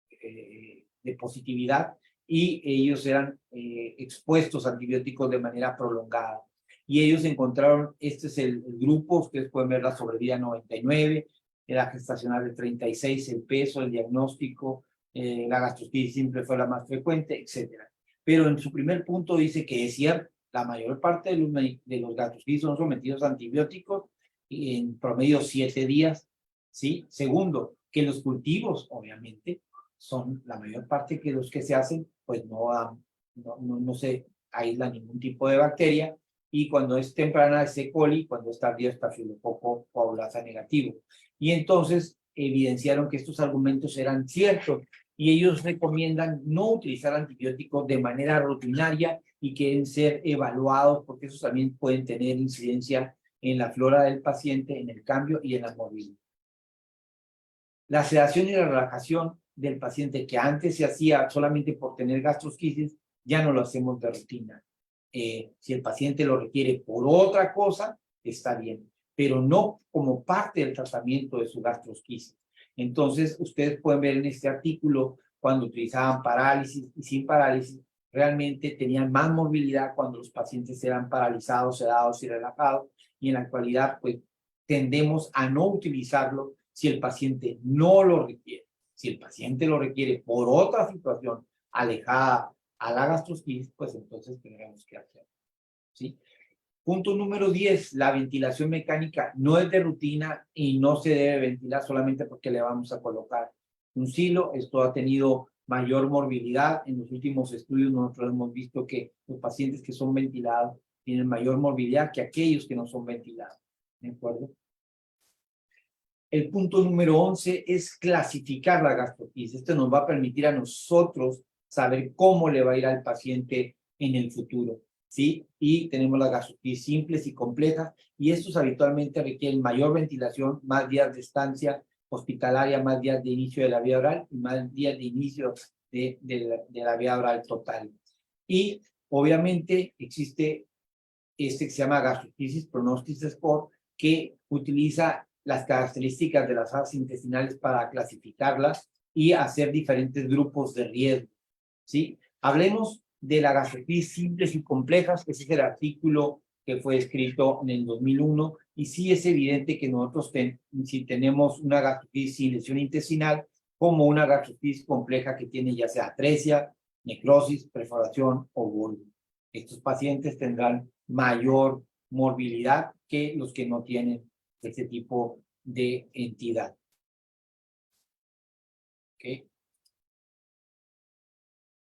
de positividad y ellos eran expuestos a antibióticos de manera prolongada. Y ellos encontraron, este es el grupo, ustedes pueden ver la sobrevida 99, la gestacional de 36, el peso, el diagnóstico, la gastritis simple fue la más frecuente, etc. Pero en su primer punto dice que es cierto, la mayor parte de los gastritis son sometidos a antibióticos en promedio 7 días, ¿sí? Segundo, que los cultivos, obviamente, son la mayor parte que los que se hacen, pues no se aísla ningún tipo de bacteria, y cuando es temprana es E. coli, cuando es tardía es Staphylococcus coagulasa negativo. Y entonces evidenciaron que estos argumentos eran ciertos, y ellos recomiendan no utilizar antibióticos de manera rutinaria y que deben ser evaluados, porque esos también pueden tener incidencia en la flora del paciente, en el cambio y en la movilidad. La sedación y la relajación del paciente, que antes se hacía solamente por tener gastrosquisis, ya no lo hacemos de rutina. Si el paciente lo requiere por otra cosa, está bien, pero no como parte del tratamiento de su gastrosquisis. Entonces, ustedes pueden ver en este artículo, cuando utilizaban parálisis y sin parálisis, realmente tenían más movilidad cuando los pacientes eran paralizados, sedados y relajados, y en la actualidad, pues, tendemos a no utilizarlo si el paciente no lo requiere. Si el paciente lo requiere por otra situación alejada a la gastrosquisis, pues entonces tendremos que hacerlo, ¿sí? Punto número 10, la ventilación mecánica no es de rutina y no se debe ventilar solamente porque le vamos a colocar un silo. Esto ha tenido mayor morbilidad. En los últimos estudios nosotros hemos visto que los pacientes que son ventilados tienen mayor morbilidad que aquellos que no son ventilados. ¿De acuerdo? El punto número 11 es clasificar la gastrocrisis. Esto nos va a permitir a nosotros saber cómo le va a ir al paciente en el futuro, ¿sí? Y tenemos las gastrocrisis simples y complejas, y estos habitualmente requieren mayor ventilación, más días de estancia hospitalaria, más días de inicio de la vía oral y más días de inicio de la vía oral total. Y obviamente existe este que se llama Gastrocrisis Prognosis Score, que utiliza las características de las fasas intestinales para clasificarlas y hacer diferentes grupos de riesgo, ¿sí? Hablemos de la gastrocrisis simples y complejas, que ese es el artículo que fue escrito en el 2001, y sí es evidente que nosotros si tenemos una gastrocrisis sin lesión intestinal, como una gastrocrisis compleja que tiene ya sea atresia, necrosis, perforación o bulbo. Estos pacientes tendrán mayor morbilidad que los que no tienen este tipo de entidad. ¿Okay?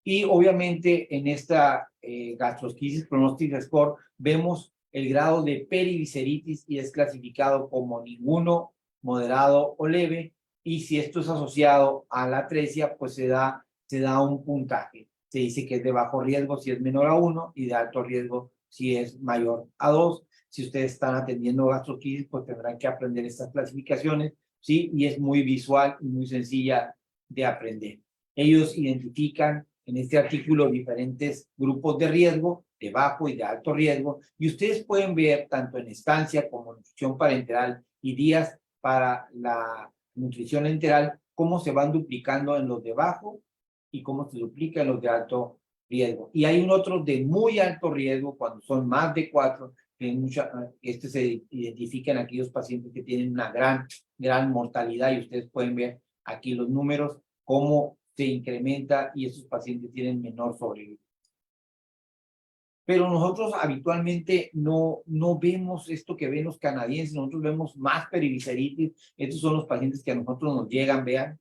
Y obviamente en esta gastrocrisis Prognostic Score vemos el grado de periviceritis y es clasificado como ninguno, moderado o leve, y si esto es asociado a la atresia, pues se da un puntaje. Se dice que es de bajo riesgo si es menor a 1 y de alto riesgo si es mayor a 2. Si ustedes están atendiendo gastrocrisis, pues tendrán que aprender estas clasificaciones, ¿sí? Y es muy visual y muy sencilla de aprender. Ellos identifican en este artículo diferentes grupos de riesgo, de bajo y de alto riesgo, y ustedes pueden ver tanto en estancia como nutrición parenteral y días para la nutrición enteral, cómo se van duplicando en los de bajo y cómo se duplica en los de alto riesgo. Y hay un otro de muy alto riesgo cuando son más de 4, que se identifica en aquellos pacientes que tienen una gran mortalidad, y ustedes pueden ver aquí los números, cómo se incrementa y esos pacientes tienen menor sobrevivencia. Pero nosotros habitualmente no vemos esto que ven los canadienses, nosotros vemos más periviceritis. Estos son los pacientes que a nosotros nos llegan, vean,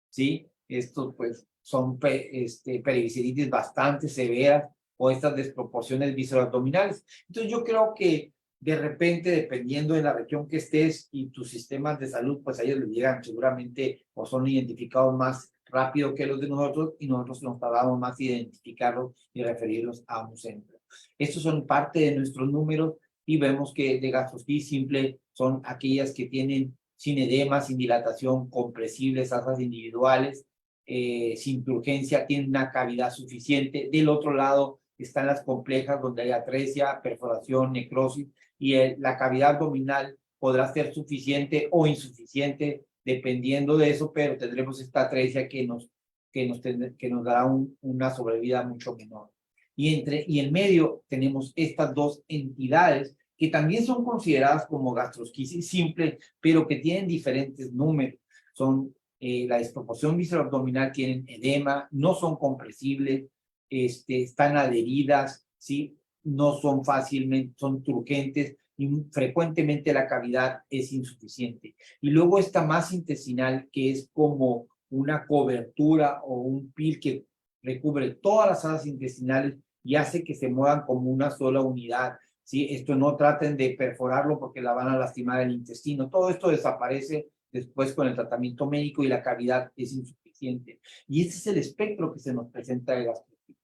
¿sí? Estos pues son periviceritis bastante severas o estas desproporciones visceroabdominales. Entonces yo creo que de repente, dependiendo de la región que estés y tus sistemas de salud, pues a ellos les llegan seguramente o son identificados más rápido que los de nosotros, y nosotros nos tardamos más identificarlos y referirlos a un centro. Estos son parte de nuestros números, y vemos que de gastrocrisis simple son aquellas que tienen sin edema, sin dilatación, compresibles, asas individuales, sin turgencia, tienen una cavidad suficiente. Del otro lado están las complejas, donde hay atresia, perforación, necrosis, y la cavidad abdominal podrá ser suficiente o insuficiente dependiendo de eso, pero tendremos esta atresia que nos dará una sobrevida mucho menor. Y en medio tenemos estas dos entidades que también son consideradas como gastrocrisis simple, pero que tienen diferentes números. Son la desproporción visceroabdominal, tienen edema, no son compresibles, están adheridas, ¿sí? No son fácilmente, son turgentes, y frecuentemente la cavidad es insuficiente. Y luego esta masa intestinal, que es como una cobertura o un pil que recubre todas las asas intestinales y hace que se muevan como una sola unidad, ¿sí? Esto no traten de perforarlo porque la van a lastimar el intestino. Todo esto desaparece después con el tratamiento médico y la cavidad es insuficiente. Y este es el espectro que se nos presenta de gastrocrisis.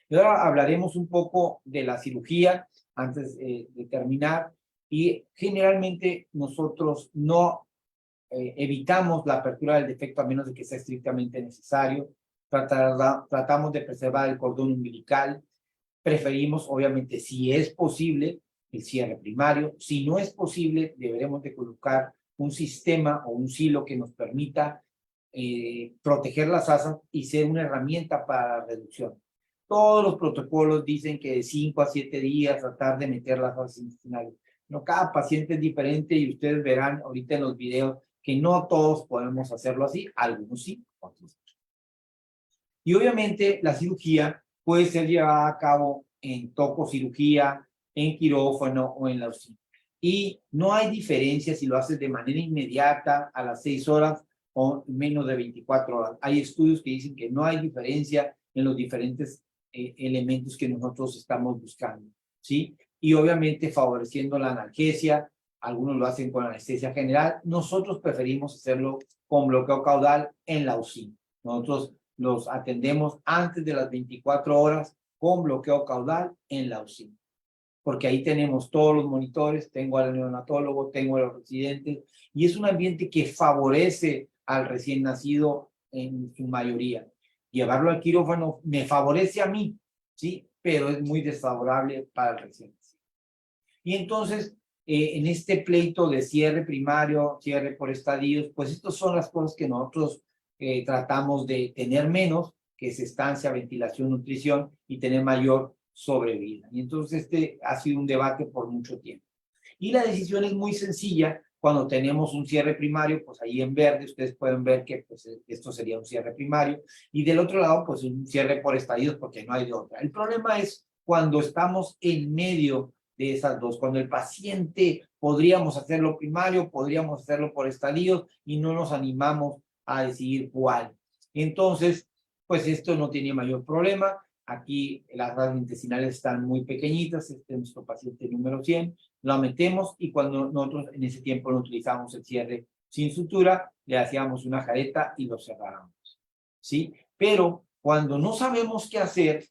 Y ahora hablaremos un poco de la cirugía antes de terminar. Y generalmente nosotros no evitamos la apertura del defecto a menos de que sea estrictamente necesario. Tratamos de preservar el cordón umbilical. Preferimos, obviamente, si es posible, el cierre primario. Si no es posible, deberemos de colocar un sistema o un silo que nos permita proteger las asas y ser una herramienta para la reducción. Todos los protocolos dicen que de 5 a 7 días tratar de meter las asas intestinales. No, cada paciente es diferente y ustedes verán ahorita en los videos que no todos podemos hacerlo así, algunos sí, otros no. Y obviamente la cirugía puede ser llevada a cabo en tococirugía, en quirófano o en la UCI. Y no hay diferencia si lo haces de manera inmediata, a las 6 horas, o menos de 24 horas. Hay estudios que dicen que no hay diferencia en los diferentes elementos que nosotros estamos buscando, ¿sí? Y obviamente favoreciendo la analgesia, algunos lo hacen con anestesia general, nosotros preferimos hacerlo con bloqueo caudal en la UCI. Nosotros los atendemos antes de las 24 horas con bloqueo caudal en la UCI, porque ahí tenemos todos los monitores, tengo al neonatólogo, tengo a los residentes, y es un ambiente que favorece al recién nacido en su mayoría. Llevarlo al quirófano me favorece a mí, ¿sí? Pero es muy desfavorable para el recién nacido. Y entonces, en este pleito de cierre primario, cierre por estadios, pues estas son las cosas que nosotros tratamos de tener menos, que es estancia, ventilación, nutrición, y tener mayor sobrevida. Y entonces este ha sido un debate por mucho tiempo. Y la decisión es muy sencilla. Cuando tenemos un cierre primario, pues ahí en verde ustedes pueden ver que pues, esto sería un cierre primario. Y del otro lado, pues un cierre por estadios, porque no hay de otra. El problema es cuando estamos en medio de esas dos, cuando el paciente podríamos hacerlo primario, podríamos hacerlo por estadios y no nos animamos a decidir cuál. Entonces, pues esto no tiene mayor problema. Aquí las ramas intestinales están muy pequeñitas, este es nuestro paciente número 100, lo metemos y cuando nosotros en ese tiempo no utilizamos el cierre sin sutura, le hacíamos una jareta y lo cerrábamos, ¿sí? Pero cuando no sabemos qué hacer,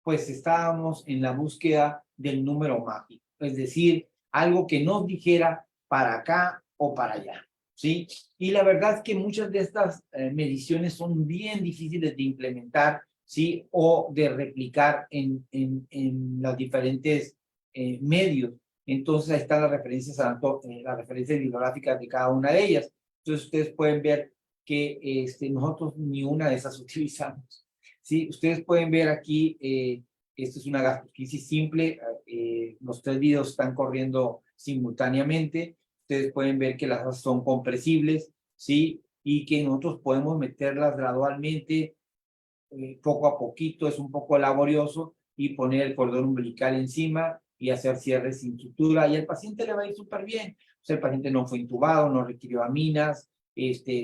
pues estábamos en la búsqueda del número mágico, es decir, algo que nos dijera para acá o para allá, ¿sí? Y la verdad es que muchas de estas mediciones son bien difíciles de implementar, ¿sí? O de replicar en los diferentes medios. Entonces ahí están las referencias, las referencias bibliográficas de cada una de ellas. Entonces ustedes pueden ver que nosotros ni una de esas utilizamos. Sí, ustedes pueden ver aquí, esto es una gastrosquisis simple, los 3 videos están corriendo simultáneamente, ustedes pueden ver que las asas son compresibles, ¿sí? Y que nosotros podemos meterlas gradualmente, poco a poquito, es un poco laborioso, y poner el cordón umbilical encima y hacer cierres sin sutura, y al paciente le va a ir súper bien. O sea, el paciente no fue intubado, no requirió aminas,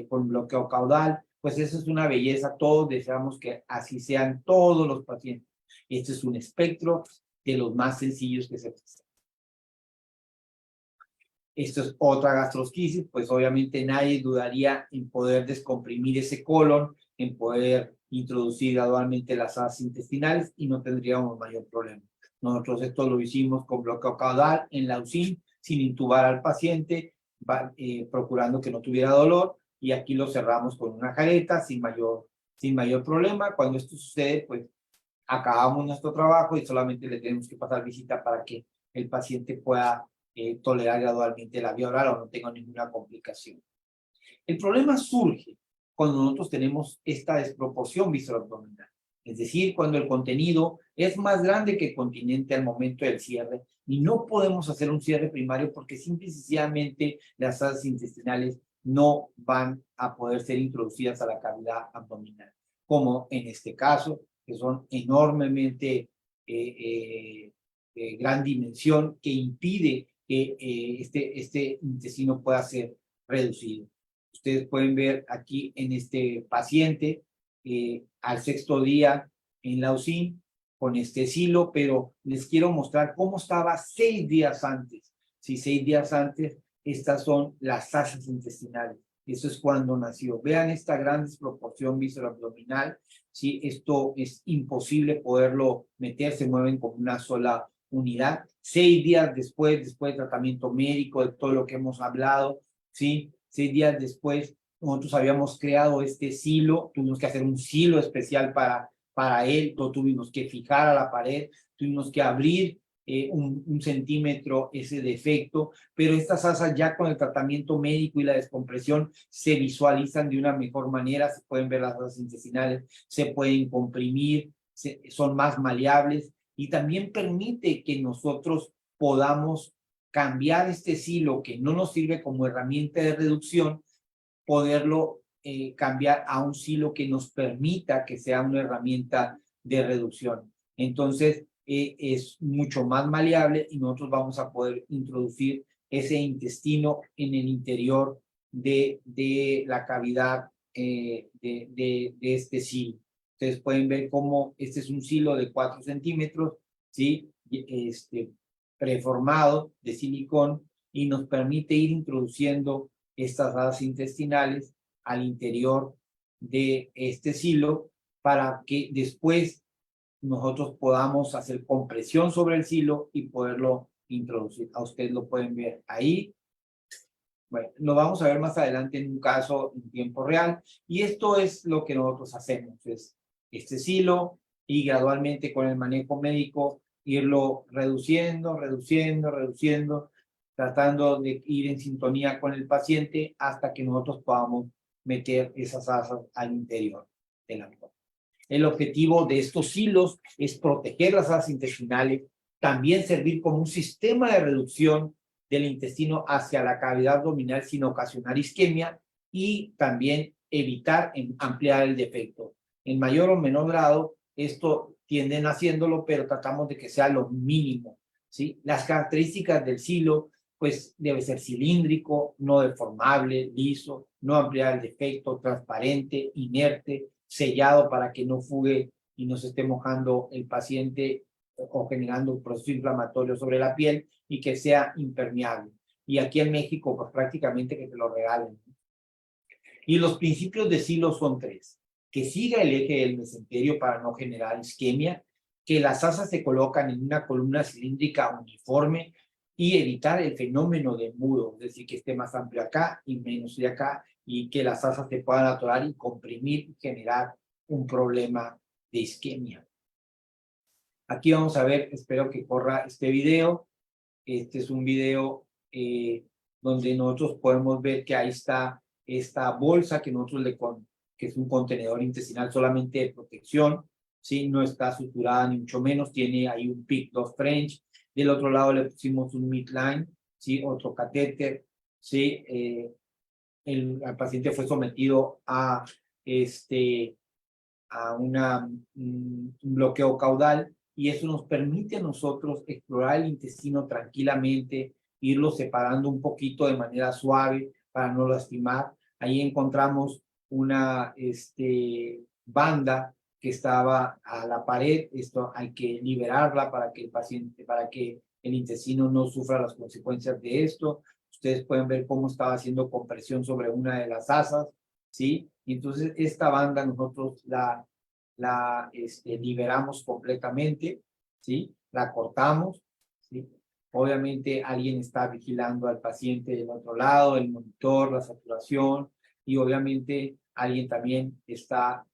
con bloqueo caudal, pues eso es una belleza. Todos deseamos que así sean todos los pacientes. Este es un espectro de los más sencillos que se presentan. Esto es otra gastrosquisis, pues obviamente nadie dudaría en poder descomprimir ese colon, en poder introducir gradualmente las asas intestinales y no tendríamos mayor problema. Nosotros esto lo hicimos con bloqueo caudal en la UCI, sin intubar al paciente, procurando que no tuviera dolor, y aquí lo cerramos con una jareta sin mayor problema. Cuando esto sucede, pues acabamos nuestro trabajo y solamente le tenemos que pasar visita para que el paciente pueda tolerar gradualmente la vía oral o no tenga ninguna complicación. El problema surge cuando nosotros tenemos esta desproporción visceroabdominal, es decir, cuando el contenido es más grande que el continente al momento del cierre y no podemos hacer un cierre primario porque simple y sencillamente las asas intestinales no van a poder ser introducidas a la cavidad abdominal, como en este caso, que son enormemente gran dimensión, que impide que este intestino pueda ser reducido. Ustedes pueden ver aquí en este paciente al 6º día en la UCI con este silo, pero les quiero mostrar cómo estaba 6 días antes. Si 6 días antes, estas son las asas intestinales. Eso es cuando nació. Vean esta gran desproporción visceroabdominal. ¿Sí? Esto es imposible poderlo meter, se mueven como una sola unidad. 6 días después de tratamiento médico, de todo lo que hemos hablado, ¿sí? 6 días después, nosotros habíamos creado este silo, tuvimos que hacer un silo especial para él, lo tuvimos que fijar a la pared, tuvimos que abrir 1 centímetro ese defecto, pero estas asas ya con el tratamiento médico y la descompresión se visualizan de una mejor manera, se pueden ver las asas intestinales, se pueden comprimir, son más maleables, y también permite que nosotros podamos cambiar este silo que no nos sirve como herramienta de reducción, poderlo cambiar a un silo que nos permita que sea una herramienta de reducción. Entonces, es mucho más maleable y nosotros vamos a poder introducir ese intestino en el interior de la cavidad de este silo. Ustedes pueden ver cómo este es un silo de 4 centímetros, ¿sí? Preformado de silicón y nos permite ir introduciendo estas asas intestinales al interior de este silo para que después nosotros podamos hacer compresión sobre el silo y poderlo introducir. A ustedes lo pueden ver ahí. Bueno, lo vamos a ver más adelante en un caso en tiempo real. Y esto es lo que nosotros hacemos. Es este silo y gradualmente con el manejo médico irlo reduciendo, tratando de ir en sintonía con el paciente hasta que nosotros podamos meter esas asas al interior del abdomen. El objetivo de estos hilos es proteger las asas intestinales, también servir como un sistema de reducción del intestino hacia la cavidad abdominal sin ocasionar isquemia y también evitar ampliar el defecto. En mayor o menor grado, esto tienden haciéndolo, pero tratamos de que sea lo mínimo, ¿sí? Las características del silo, pues debe ser cilíndrico, no deformable, liso, no ampliar el defecto, transparente, inerte, sellado para que no fugue y no se esté mojando el paciente o generando un proceso inflamatorio sobre la piel y que sea impermeable. Y aquí en México, pues prácticamente que te lo regalen. Y los principios de silo son 3. Que siga el eje del mesenterio para no generar isquemia, que las asas se colocan en una columna cilíndrica uniforme y evitar el fenómeno de embudo, es decir, que esté más amplio acá y menos de acá, y que las asas se puedan atorar y comprimir y generar un problema de isquemia. Aquí vamos a ver, espero que corra este video. Este es un video donde nosotros podemos ver que ahí está esta bolsa que nosotros que es un contenedor intestinal solamente de protección, ¿sí? No está suturada ni mucho menos, tiene ahí un PICC 2 French. Del otro lado le pusimos un midline, ¿sí? Otro catéter, ¿sí? El paciente fue sometido a un bloqueo caudal y eso nos permite a nosotros explorar el intestino tranquilamente, irlo separando un poquito de manera suave para no lastimar. Ahí encontramos una banda que estaba a la pared. Esto hay que liberarla para que el intestino no sufra las consecuencias de esto. Ustedes pueden ver cómo estaba haciendo compresión sobre una de las asas, ¿sí? Y entonces esta banda nosotros la liberamos completamente, ¿sí? La cortamos, ¿sí? Obviamente alguien está vigilando al paciente del otro lado, el monitor, la saturación, y obviamente alguien también está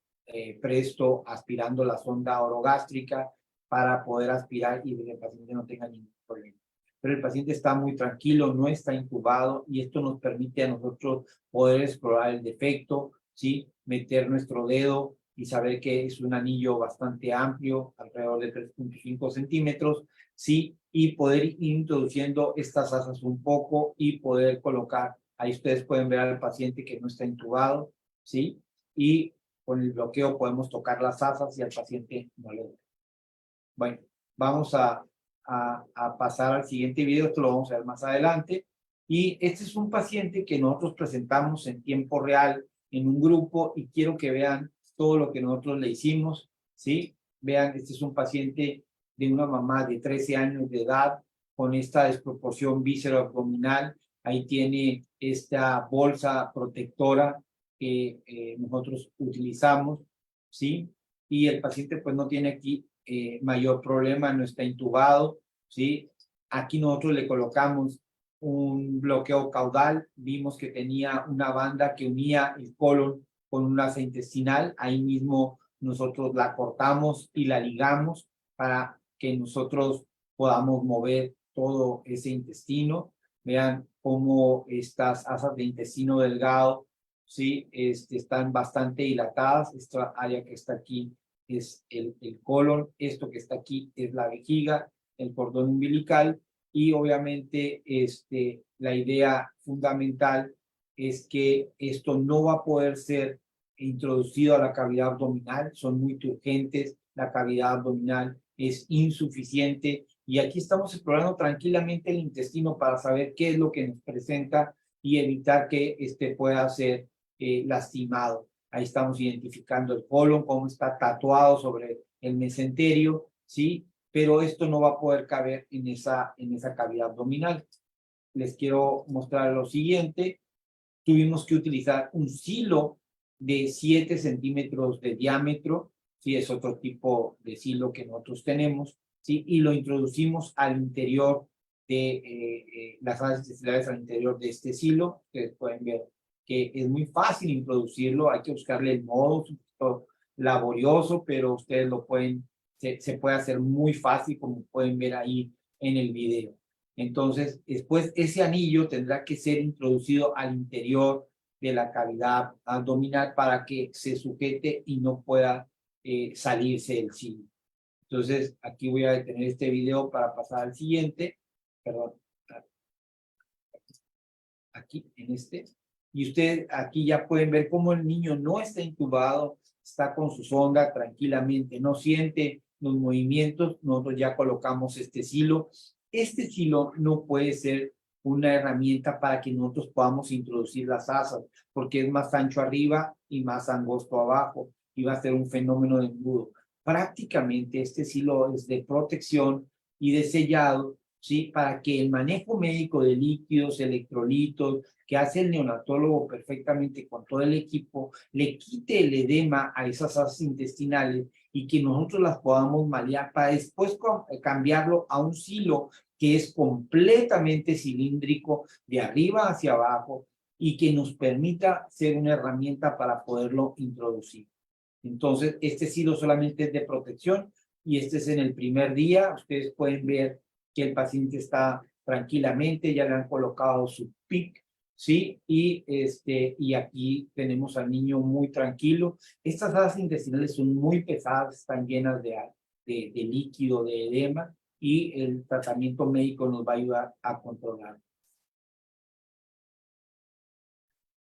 presto aspirando la sonda orogástrica para poder aspirar y que el paciente no tenga ningún problema. Pero el paciente está muy tranquilo, no está intubado y esto nos permite a nosotros poder explorar el defecto, ¿sí? Meter nuestro dedo y saber que es un anillo bastante amplio, alrededor de 3.5 centímetros, ¿sí? Y poder ir introduciendo estas asas un poco y poder colocar, ahí ustedes pueden ver al paciente que no está intubado, ¿sí? Y con el bloqueo podemos tocar las asas y al paciente no le duele. Bueno, vamos a pasar al siguiente video, esto lo vamos a ver más adelante. Y este es un paciente que nosotros presentamos en tiempo real en un grupo y quiero que vean todo lo que nosotros le hicimos, ¿sí? Vean, este es un paciente de una mamá de 13 años de edad con esta desproporción víscero-abdominal. Ahí tiene esta bolsa protectora que nosotros utilizamos, ¿sí? Y el paciente pues no tiene aquí mayor problema, no está intubado, ¿sí? Aquí nosotros le colocamos un bloqueo caudal, vimos que tenía una banda que unía el colon con una asa intestinal, ahí mismo nosotros la cortamos y la ligamos para que nosotros podamos mover todo ese intestino. Vean cómo estas asas de intestino delgado, ¿sí? Están bastante dilatadas. Esta área que está aquí es el colon, esto que está aquí es la vejiga, el cordón umbilical y obviamente la idea fundamental es que esto no va a poder ser introducido a la cavidad abdominal, son muy turgentes, la cavidad abdominal es insuficiente y aquí estamos explorando tranquilamente el intestino para saber qué es lo que nos presenta y evitar que pueda ser lastimado. Ahí estamos identificando el colon, cómo está tatuado sobre el mesenterio, ¿sí? Pero esto no va a poder caber en esa cavidad abdominal. Les quiero mostrar lo siguiente. Tuvimos que utilizar un silo de 7 centímetros de diámetro, ¿sí? Es otro tipo de silo que nosotros tenemos, ¿sí? Y lo introducimos al interior de las asas intestinales, al interior de este silo. Ustedes pueden ver que es muy fácil introducirlo, hay que buscarle el modo, es un poquito laborioso, pero ustedes lo pueden, se puede hacer muy fácil, como pueden ver ahí en el video. Entonces, después ese anillo tendrá que ser introducido al interior de la cavidad abdominal para que se sujete y no pueda salirse del silo. Entonces, aquí voy a detener este video para pasar al siguiente. Perdón. Aquí, en este. Y ustedes aquí ya pueden ver cómo el niño no está intubado, está con su sonda tranquilamente, no siente los movimientos. Nosotros ya colocamos este silo. Este silo no puede ser una herramienta para que nosotros podamos introducir las asas, porque es más ancho arriba y más angosto abajo, y va a ser un fenómeno de embudo. Prácticamente este silo es de protección y de sellado, ¿sí? Para que el manejo médico de líquidos, electrolitos, que hace el neonatólogo perfectamente con todo el equipo, le quite el edema a esas asas intestinales y que nosotros las podamos malear para después cambiarlo a un silo que es completamente cilíndrico de arriba hacia abajo y que nos permita ser una herramienta para poderlo introducir. Entonces, este silo solamente es de protección y este es en el primer día. Ustedes pueden ver que el paciente está tranquilamente, ya le han colocado su PIC, ¿sí? Y aquí tenemos al niño muy tranquilo. Estas asas intestinales son muy pesadas, están llenas de líquido, de edema, y el tratamiento médico nos va a ayudar a controlar.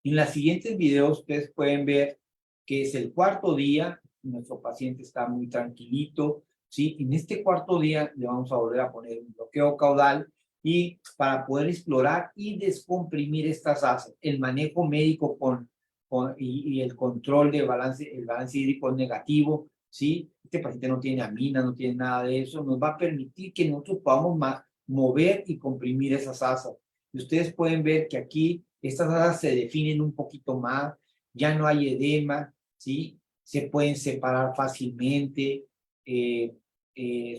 En los siguientes videos ustedes pueden ver que es el cuarto día, nuestro paciente está muy tranquilito, ¿sí? En este cuarto día le vamos a volver a poner un bloqueo caudal y para poder explorar y descomprimir estas asas. El manejo médico y el control de el balance hídrico negativo, ¿sí? Este paciente no tiene amina, no tiene nada de eso, nos va a permitir que nosotros podamos mover y comprimir esas asas. Y ustedes pueden ver que aquí estas asas se definen un poquito más, ya no hay edema, ¿sí? Se pueden separar fácilmente,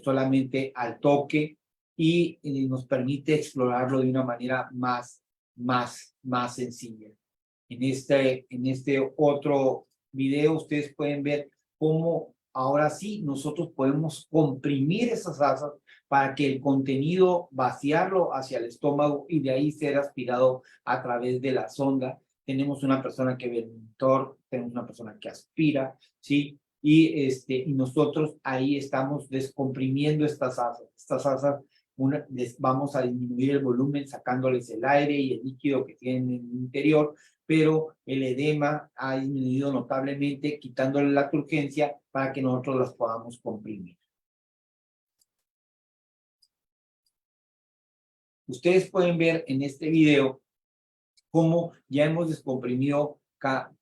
solamente al toque, y nos permite explorarlo de una manera más sencilla. En este otro video ustedes pueden ver cómo ahora sí nosotros podemos comprimir esas asas para que el contenido vaciarlo hacia el estómago y de ahí ser aspirado a través de la sonda. Tenemos una persona que ve el monitor, tenemos una persona que aspira, ¿sí? Y nosotros ahí estamos descomprimiendo estas asas. Estas asas vamos a disminuir el volumen sacándoles el aire y el líquido que tienen en el interior, pero el edema ha disminuido notablemente, quitándole la turgencia para que nosotros las podamos comprimir. Ustedes pueden ver en este video cómo ya hemos descomprimido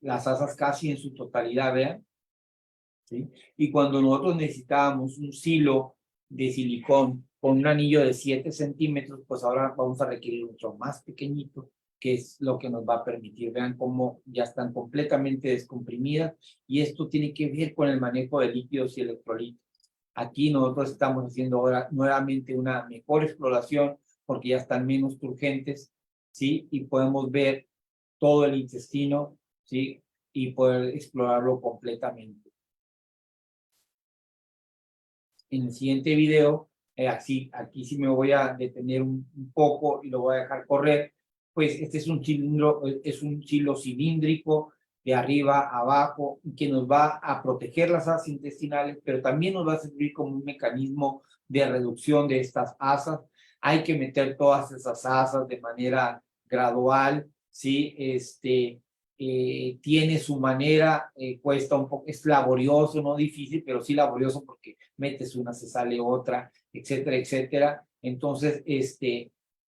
las asas casi en su totalidad, vean, ¿sí? Y cuando nosotros necesitábamos un silo de silicón con un anillo de 7 centímetros, pues ahora vamos a requerir otro más pequeñito, que es lo que nos va a permitir. Vean cómo ya están completamente descomprimidas, y esto tiene que ver con el manejo de líquidos y electrolitos. Aquí nosotros estamos haciendo ahora nuevamente una mejor exploración porque ya están menos turgentes, ¿sí? Y podemos ver todo el intestino, ¿sí? Y poder explorarlo completamente. En el siguiente video, aquí sí me voy a detener un poco y lo voy a dejar correr. Pues este es un silo cilíndrico de arriba a abajo, que nos va a proteger las asas intestinales, pero también nos va a servir como un mecanismo de reducción de estas asas. Hay que meter todas esas asas de manera gradual, ¿sí? Tiene su manera, cuesta un poco, es laborioso, no difícil, pero sí laborioso porque metes una, se sale otra, etcétera, etcétera. Entonces,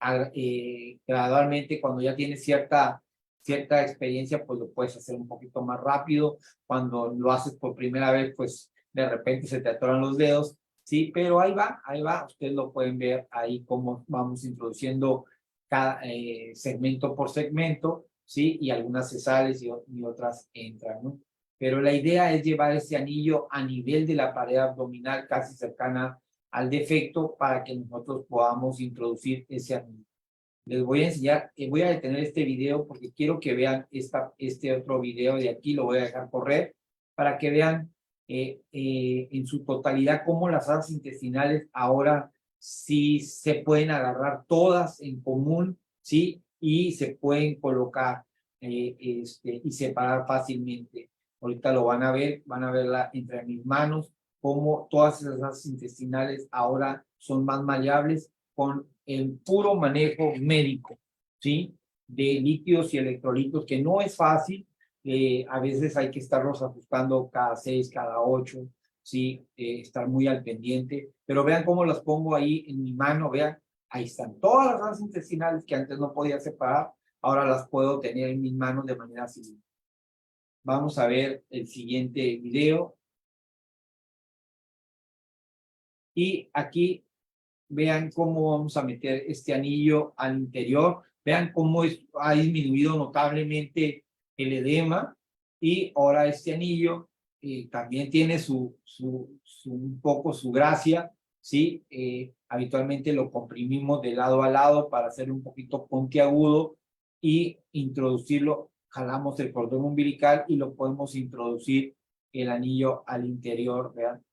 gradualmente, cuando ya tienes cierta experiencia, pues lo puedes hacer un poquito más rápido. Cuando lo haces por primera vez, pues de repente se te atoran los dedos, sí, pero ahí va, ustedes lo pueden ver ahí cómo vamos introduciendo cada segmento por segmento, sí, y algunas se salen y otras entran, ¿no? Pero la idea es llevar ese anillo a nivel de la pared abdominal, casi cercana al defecto, para que nosotros podamos introducir ese anillo. Les voy a enseñar, voy a detener este video porque quiero que vean este otro video de aquí, lo voy a dejar correr, para que vean en su totalidad cómo las asas intestinales ahora sí se pueden agarrar todas en común, ¿sí? Y se pueden colocar y separar fácilmente. Ahorita lo van a verla entre mis manos, cómo todas esas asas intestinales ahora son más maleables con el puro manejo médico, ¿sí? De líquidos y electrolitos, que no es fácil. A veces hay que estarlos ajustando cada 6, cada 8, ¿sí? Estar muy al pendiente. Pero vean cómo las pongo ahí en mi mano, vean, ahí están todas las asas intestinales que antes no podía separar, ahora las puedo tener en mis manos de manera simple. Vamos a ver el siguiente video. Y aquí vean cómo vamos a meter este anillo al interior. Vean cómo ha disminuido notablemente el edema. Y ahora este anillo también tiene un poco su gracia, ¿sí? Habitualmente lo comprimimos de lado a lado para hacer un poquito puntiagudo y introducirlo. Jalamos el cordón umbilical y lo podemos introducir el anillo al interior, vean,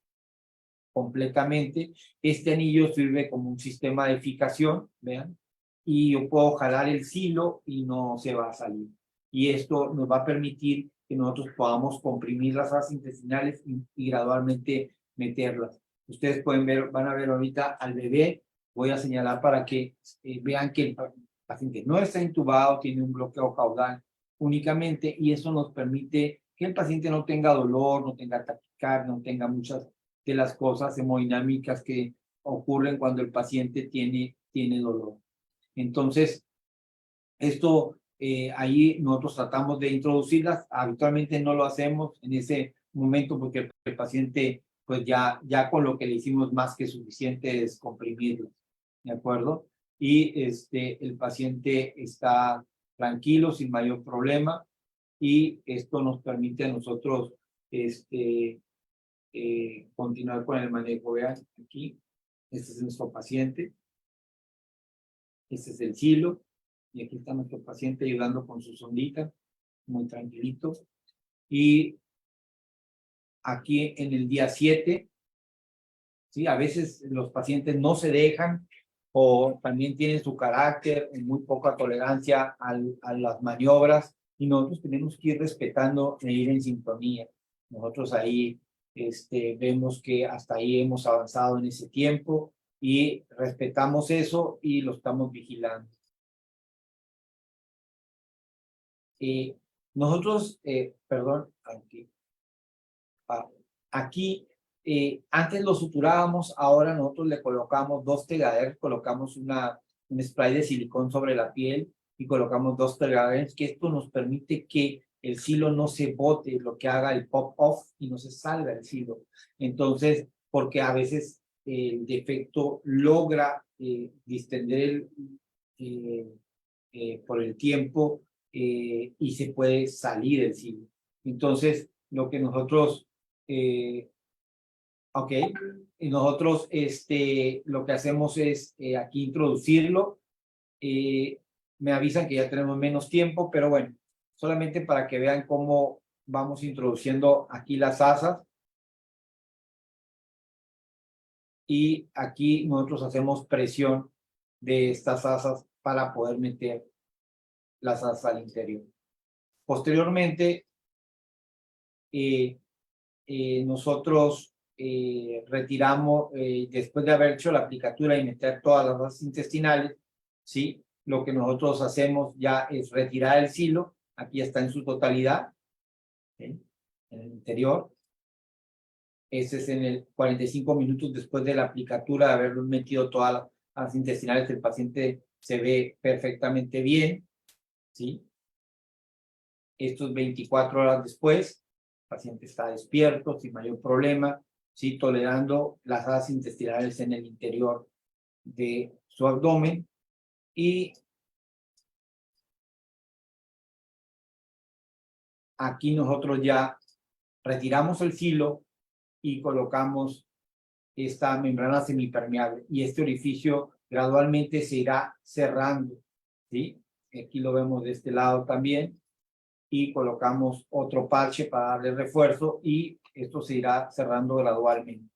completamente. Este anillo sirve como un sistema de fijación, vean, y yo puedo jalar el silo y no se va a salir. Y esto nos va a permitir que nosotros podamos comprimir las asas intestinales y gradualmente meterlas. Ustedes pueden ver, van a ver ahorita al bebé, voy a señalar para que vean que el paciente no está intubado, tiene un bloqueo caudal únicamente, y eso nos permite que el paciente no tenga dolor, no tenga taquicardia, no tenga muchas de las cosas hemodinámicas que ocurren cuando el paciente tiene dolor. Entonces, esto ahí nosotros tratamos de introducirlas. Habitualmente no lo hacemos en ese momento porque el paciente, pues ya con lo que le hicimos más que suficiente es comprimirlo, ¿de acuerdo? Y el paciente está tranquilo, sin mayor problema, y esto nos permite a nosotros continuar con el manejo. Vean aquí, este es nuestro paciente, este es el silo, y aquí está nuestro paciente ayudando con su sondita, muy tranquilito. Y aquí en el día 7, ¿sí? A veces los pacientes no se dejan o también tienen su carácter, muy poca tolerancia a las maniobras, y nosotros tenemos que ir respetando e ir en sintonía. Nosotros ahí vemos que hasta ahí hemos avanzado en ese tiempo y respetamos eso y lo estamos vigilando. Nosotros, perdón, aquí antes lo suturábamos, ahora nosotros le colocamos 2 Tegader, colocamos un spray de silicón sobre la piel y colocamos 2 Tegader, que esto nos permite que el silo no se bote, lo que haga el pop-off y no se salga el silo. Entonces, porque a veces el defecto logra distender por el tiempo y se puede salir el silo. Entonces, lo que nosotros ok, y nosotros lo que hacemos es aquí introducirlo. Me avisan que ya tenemos menos tiempo, pero bueno, solamente para que vean cómo vamos introduciendo aquí las asas. Y aquí nosotros hacemos presión de estas asas para poder meter las asas al interior. Posteriormente, nosotros retiramos, después de haber hecho la aplicatura y meter todas las asas intestinales, ¿sí? Lo que nosotros hacemos ya es retirar el silo, aquí está en su totalidad, ¿sí? En el interior. Ese es en el 45 minutos después de la aplicatura, de haber metido todas las intestinales, el paciente se ve perfectamente bien, ¿sí? Esto es 24 horas después, el paciente está despierto, sin mayor problema, ¿sí? Tolerando las asas intestinales en el interior de su abdomen. Y aquí nosotros ya retiramos el filo y colocamos esta membrana semipermeable y este orificio gradualmente se irá cerrando, ¿sí? Aquí lo vemos de este lado también y colocamos otro parche para darle refuerzo y esto se irá cerrando gradualmente.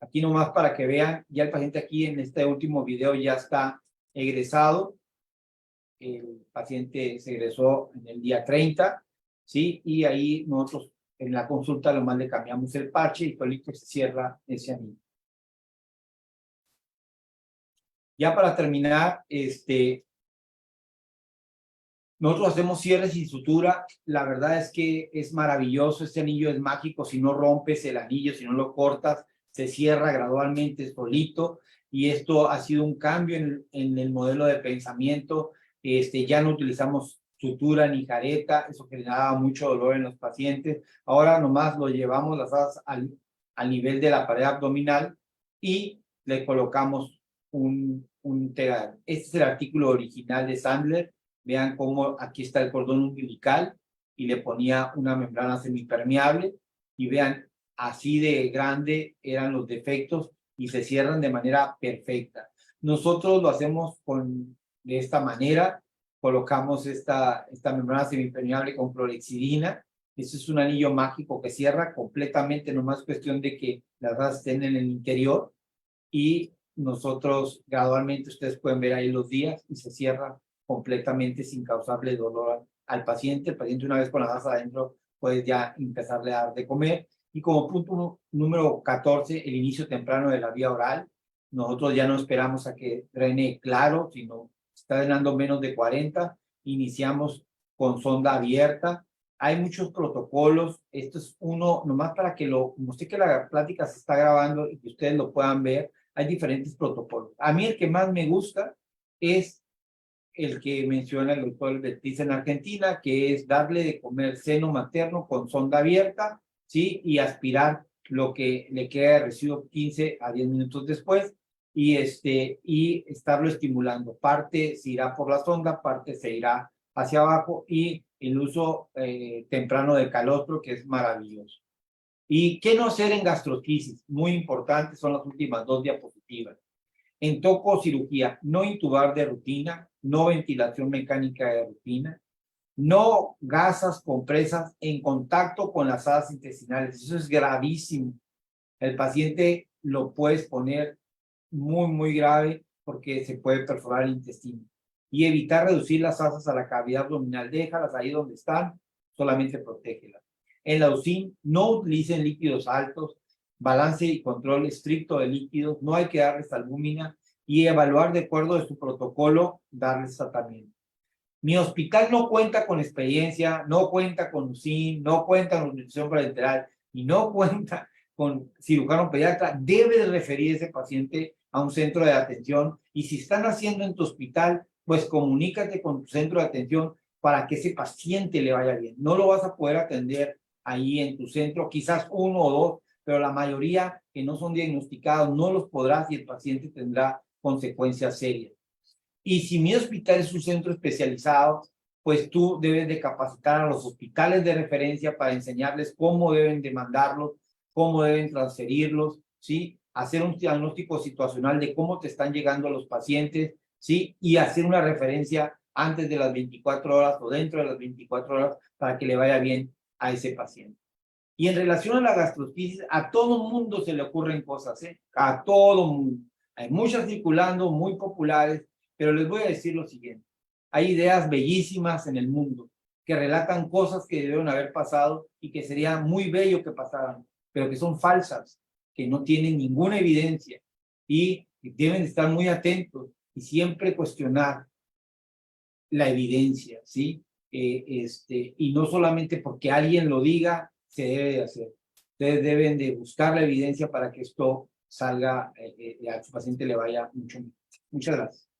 Aquí nomás para que vean, ya el paciente aquí en este último video ya está egresado. El paciente se egresó en el día 30, ¿sí? Y ahí nosotros en la consulta nomás le cambiamos el parche y solito se cierra ese anillo. Ya para terminar, nosotros hacemos cierres y sutura. La verdad es que es maravilloso. Este anillo es mágico. Si no rompes el anillo, si no lo cortas, se cierra gradualmente solito. Y esto ha sido un cambio en el modelo de pensamiento. Ya no utilizamos sutura ni careta. Eso generaba mucho dolor en los pacientes. Ahora nomás lo llevamos las asas al nivel de la pared abdominal y le colocamos un telar. Este es el artículo original de Sandler. Vean cómo aquí está el cordón umbilical y le ponía una membrana semipermeable y vean, así de grande eran los defectos y se cierran de manera perfecta. Nosotros lo hacemos de esta manera, colocamos esta membrana semipermeable con clorhexidina. Este es un anillo mágico que cierra completamente, nomás cuestión de que las asas estén en el interior y nosotros gradualmente, ustedes pueden ver ahí los días y se cierra completamente sin causarle dolor al paciente. El paciente una vez con las asas adentro puede ya empezarle a dar de comer. Y como punto número 14, el inicio temprano de la vía oral. Nosotros ya no esperamos a que drene claro, sino está drenando menos de 40. Iniciamos con sonda abierta. Hay muchos protocolos. Esto es uno, nomás para que como sé que la plática se está grabando y que ustedes lo puedan ver, hay diferentes protocolos. A mí el que más me gusta es el que menciona el doctor Betis en Argentina, que es darle de comer seno materno con sonda abierta, ¿sí? Y aspirar lo que le queda de residuo 15 a 10 minutos después y estarlo estimulando. Parte se irá por la sonda, parte se irá hacia abajo y el uso temprano de calostro, que es maravilloso. ¿Y qué no hacer en gastrosquisis? Muy importante, son las últimas 2 diapositivas. En tococirugía, no intubar de rutina, no ventilación mecánica de rutina, no gasas, compresas en contacto con las asas intestinales. Eso es gravísimo. El paciente lo puedes poner muy, muy grave porque se puede perforar el intestino. Y evitar reducir las asas a la cavidad abdominal. Déjalas ahí donde están, solamente protégelas. En la UCIN, no utilicen líquidos altos, balance y control estricto de líquidos, no hay que darles albúmina y evaluar de acuerdo a su protocolo, darles tratamiento. Mi hospital no cuenta con experiencia, no cuenta con UCIN, no cuenta con nutrición parenteral y no cuenta con cirujano pediatra, debe de referir ese paciente a un centro de atención y si están haciendo en tu hospital, pues comunícate con tu centro de atención para que ese paciente le vaya bien. No lo vas a poder atender ahí en tu centro, quizás 1 o 2, pero la mayoría que no son diagnosticados no los podrás y el paciente tendrá consecuencias serias. Y si mi hospital es un centro especializado, pues tú debes de capacitar a los hospitales de referencia para enseñarles cómo deben de mandarlos, cómo deben transferirlos, ¿sí? Hacer un diagnóstico situacional de cómo te están llegando los pacientes, ¿sí? Y hacer una referencia antes de las 24 horas o dentro de las 24 horas para que le vaya bien a ese paciente. Y en relación a la gastrosquisis, a todo mundo se le ocurren cosas, ¿eh? A todo mundo. Hay muchas circulando, muy populares, pero les voy a decir lo siguiente. Hay ideas bellísimas en el mundo que relatan cosas que debieron haber pasado y que sería muy bello que pasaran, pero que son falsas, que no tienen ninguna evidencia y deben estar muy atentos y siempre cuestionar la evidencia, ¿sí? Y no solamente porque alguien lo diga, se debe de hacer. Ustedes deben de buscar la evidencia para que esto salga, a su paciente le vaya mucho mejor. Muchas gracias.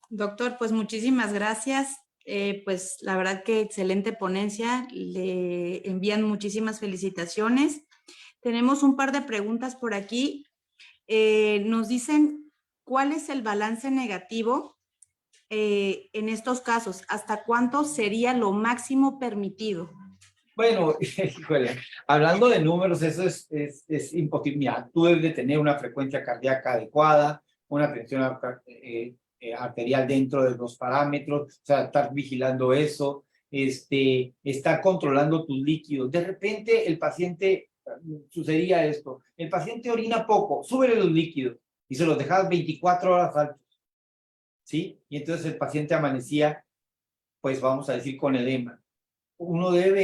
Doctor, pues muchísimas gracias. Pues la verdad que excelente ponencia. Le envían muchísimas felicitaciones. Tenemos un par de preguntas por aquí. Nos dicen, ¿cuál es el balance negativo en estos casos? ¿Hasta cuánto sería lo máximo permitido? Bueno, híjole, hablando de números, eso es imposible. Mira, tú debes de tener una frecuencia cardíaca adecuada, una tensión arterial dentro de los parámetros, o sea, estar vigilando eso, estar controlando tus líquidos. De repente el paciente, sucedía esto, el paciente orina poco, súbele los líquidos y se los dejas 24 horas altos, ¿sí? Y entonces el paciente amanecía, pues vamos a decir, con edema. Uno debe